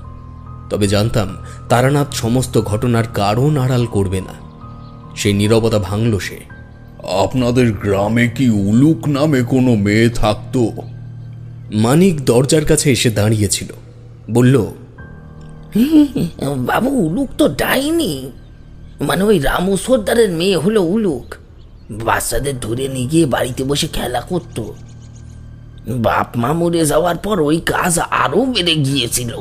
Speaker 1: তবে জানতাম তারানাথ সমস্ত ঘটনার কারণ আড়াল করবে না। সেই নীরবতা ভাঙল সে,
Speaker 3: আপনাদের গ্রামে কি উলুক নামে কোনো মেয়ে থাকতো?
Speaker 1: মানিক দরজার কাছে এসে দাঁড়িয়েছিল, বলল,
Speaker 4: বাবু উলুক তো ডাইনি, মানে ওই রামু সর্দারের মেয়ে হলো উলুক। বাচ্চাদের ধরে নিয়ে গিয়ে বাড়িতে বসে খেলা করতো। বাপ মা মরে যাওয়ার পর ওই কাজ আরো বেড়ে গিয়েছিল,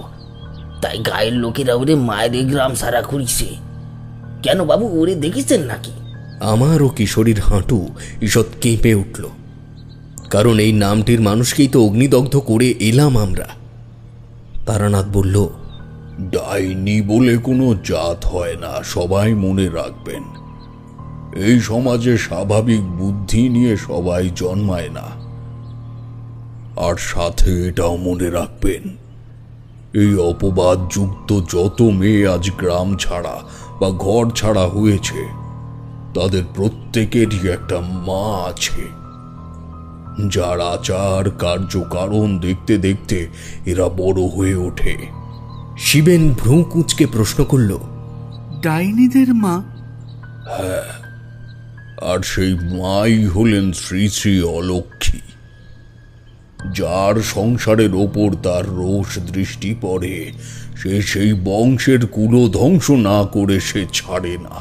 Speaker 4: তাই গায়ের লোকেরা ওরে মায়ের গ্রাম সারা করিছে। কেন বাবু, ওরে দেখেছেন নাকি?
Speaker 1: আমার ও কিশোরীর হাঁটু ঈষৎ কেঁপে উঠল, কারণ এই নামটির মানুষকেই তো অগ্নিদগ্ধ করে এলাম আমরা। তারানাথ বলল,
Speaker 3: ডাইনি বলে কোনো জাত হয় না, সবাই মনে রাখবেন। এই সমাজে স্বাভাবিক বুদ্ধি নিয়ে সবাই জন্মায় না। আর সাথে এটাও মনে রাখবেন, এই অপবাদযুক্ত যত মেয়ে আজ গ্রাম ছাড়া বা ঘর ছাড়া হয়েছে, তাদের প্রত্যেকেরই একটা মা আছে, যার আচার কার্যকারণ দেখতে দেখতে এরা বড় হয়ে ওঠে।
Speaker 1: শিবেন ভ্রু কুঁচকে প্রশ্ন করল,
Speaker 6: ডাইনিদের মা?
Speaker 3: আর সেই মাই হলেন শ্রী শ্রী অলক্ষ্মী, যার সংসারের ওপর তার রোষ দৃষ্টি পড়ে সে সেই বংশের কুলধ্বংস না করে সে ছাড়ে না।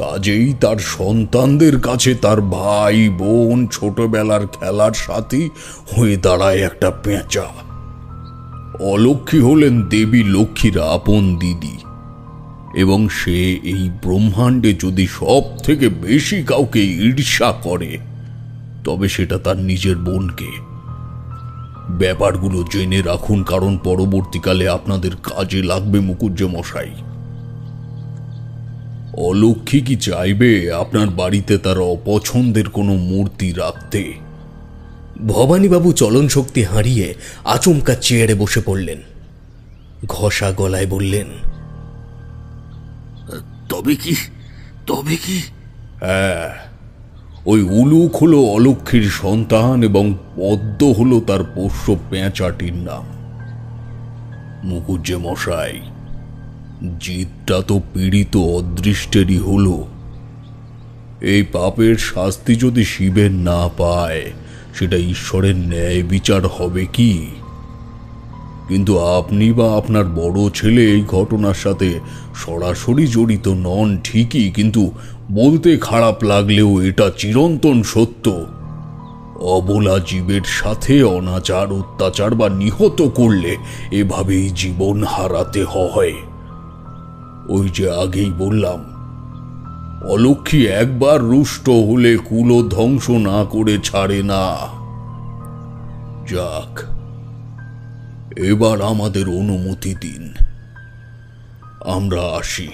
Speaker 3: কাজেই তার সন্তানদের কাছে তার ভাই বোন ছোটবেলার খেলার সাথী হয়ে দাঁড়ায় একটা পেঁচা। অলক্ষ্মী হলেন দেবী লক্ষ্মীর আপন দিদি, এবং সে এই ব্রহ্মাণ্ডে যদি সব থেকে বেশি কাউকে ঈর্ষা করে, তবে সেটা তার নিজের বোনকে। ব্যাপারগুলো জেনে রাখুন, কারণ পরবর্তীকালে আপনাদের কাজে লাগবে মুকুজ্জে মশাই। অলক্ষ্মী কি চাইবে আপনার বাড়িতে তার অপছন্দের কোনো মূর্তি রাখতে?
Speaker 1: ভবানীবাবু চলন শক্তি হারিয়ে আচমকা চেয়ারে বসে পড়লেন। ঘষা গলায় বললেন,
Speaker 5: তবে কি?
Speaker 3: হ্যাঁ, ওই উলুক হলো অলক্ষ্মীর সন্তান এবং পদ্ম হলো তার পোষ্য পেঁচাটির নাম। মুকুজ্জে মশাই, জিতটা তো পীড়িত অদৃষ্টেরই হলো। এই পাপের শাস্তি যদি শিবের না পায়, সেটা ঈশ্বরের ন্যায় বিচার হবে কি? কিন্তু আপনি বা আপনার বড় ছেলে এই ঘটনার সাথে সরাসরি জড়িত নন ঠিকই, কিন্তু বলতে খারাপ লাগলেও এটা চিরন্তন সত্য। অবলা জীবের সাথে অনাচার, অত্যাচার বা নিহত করলে এভাবেই জীবন হারাতে হয়। ওই যে আগেই বললাম, অলক্ষ্মী একবার রুষ্ট হলে কুল ধ্বংস না করে ছাড়ে না। যাক, এবার আমাদের অনুমতি দিন, আমরা আসি।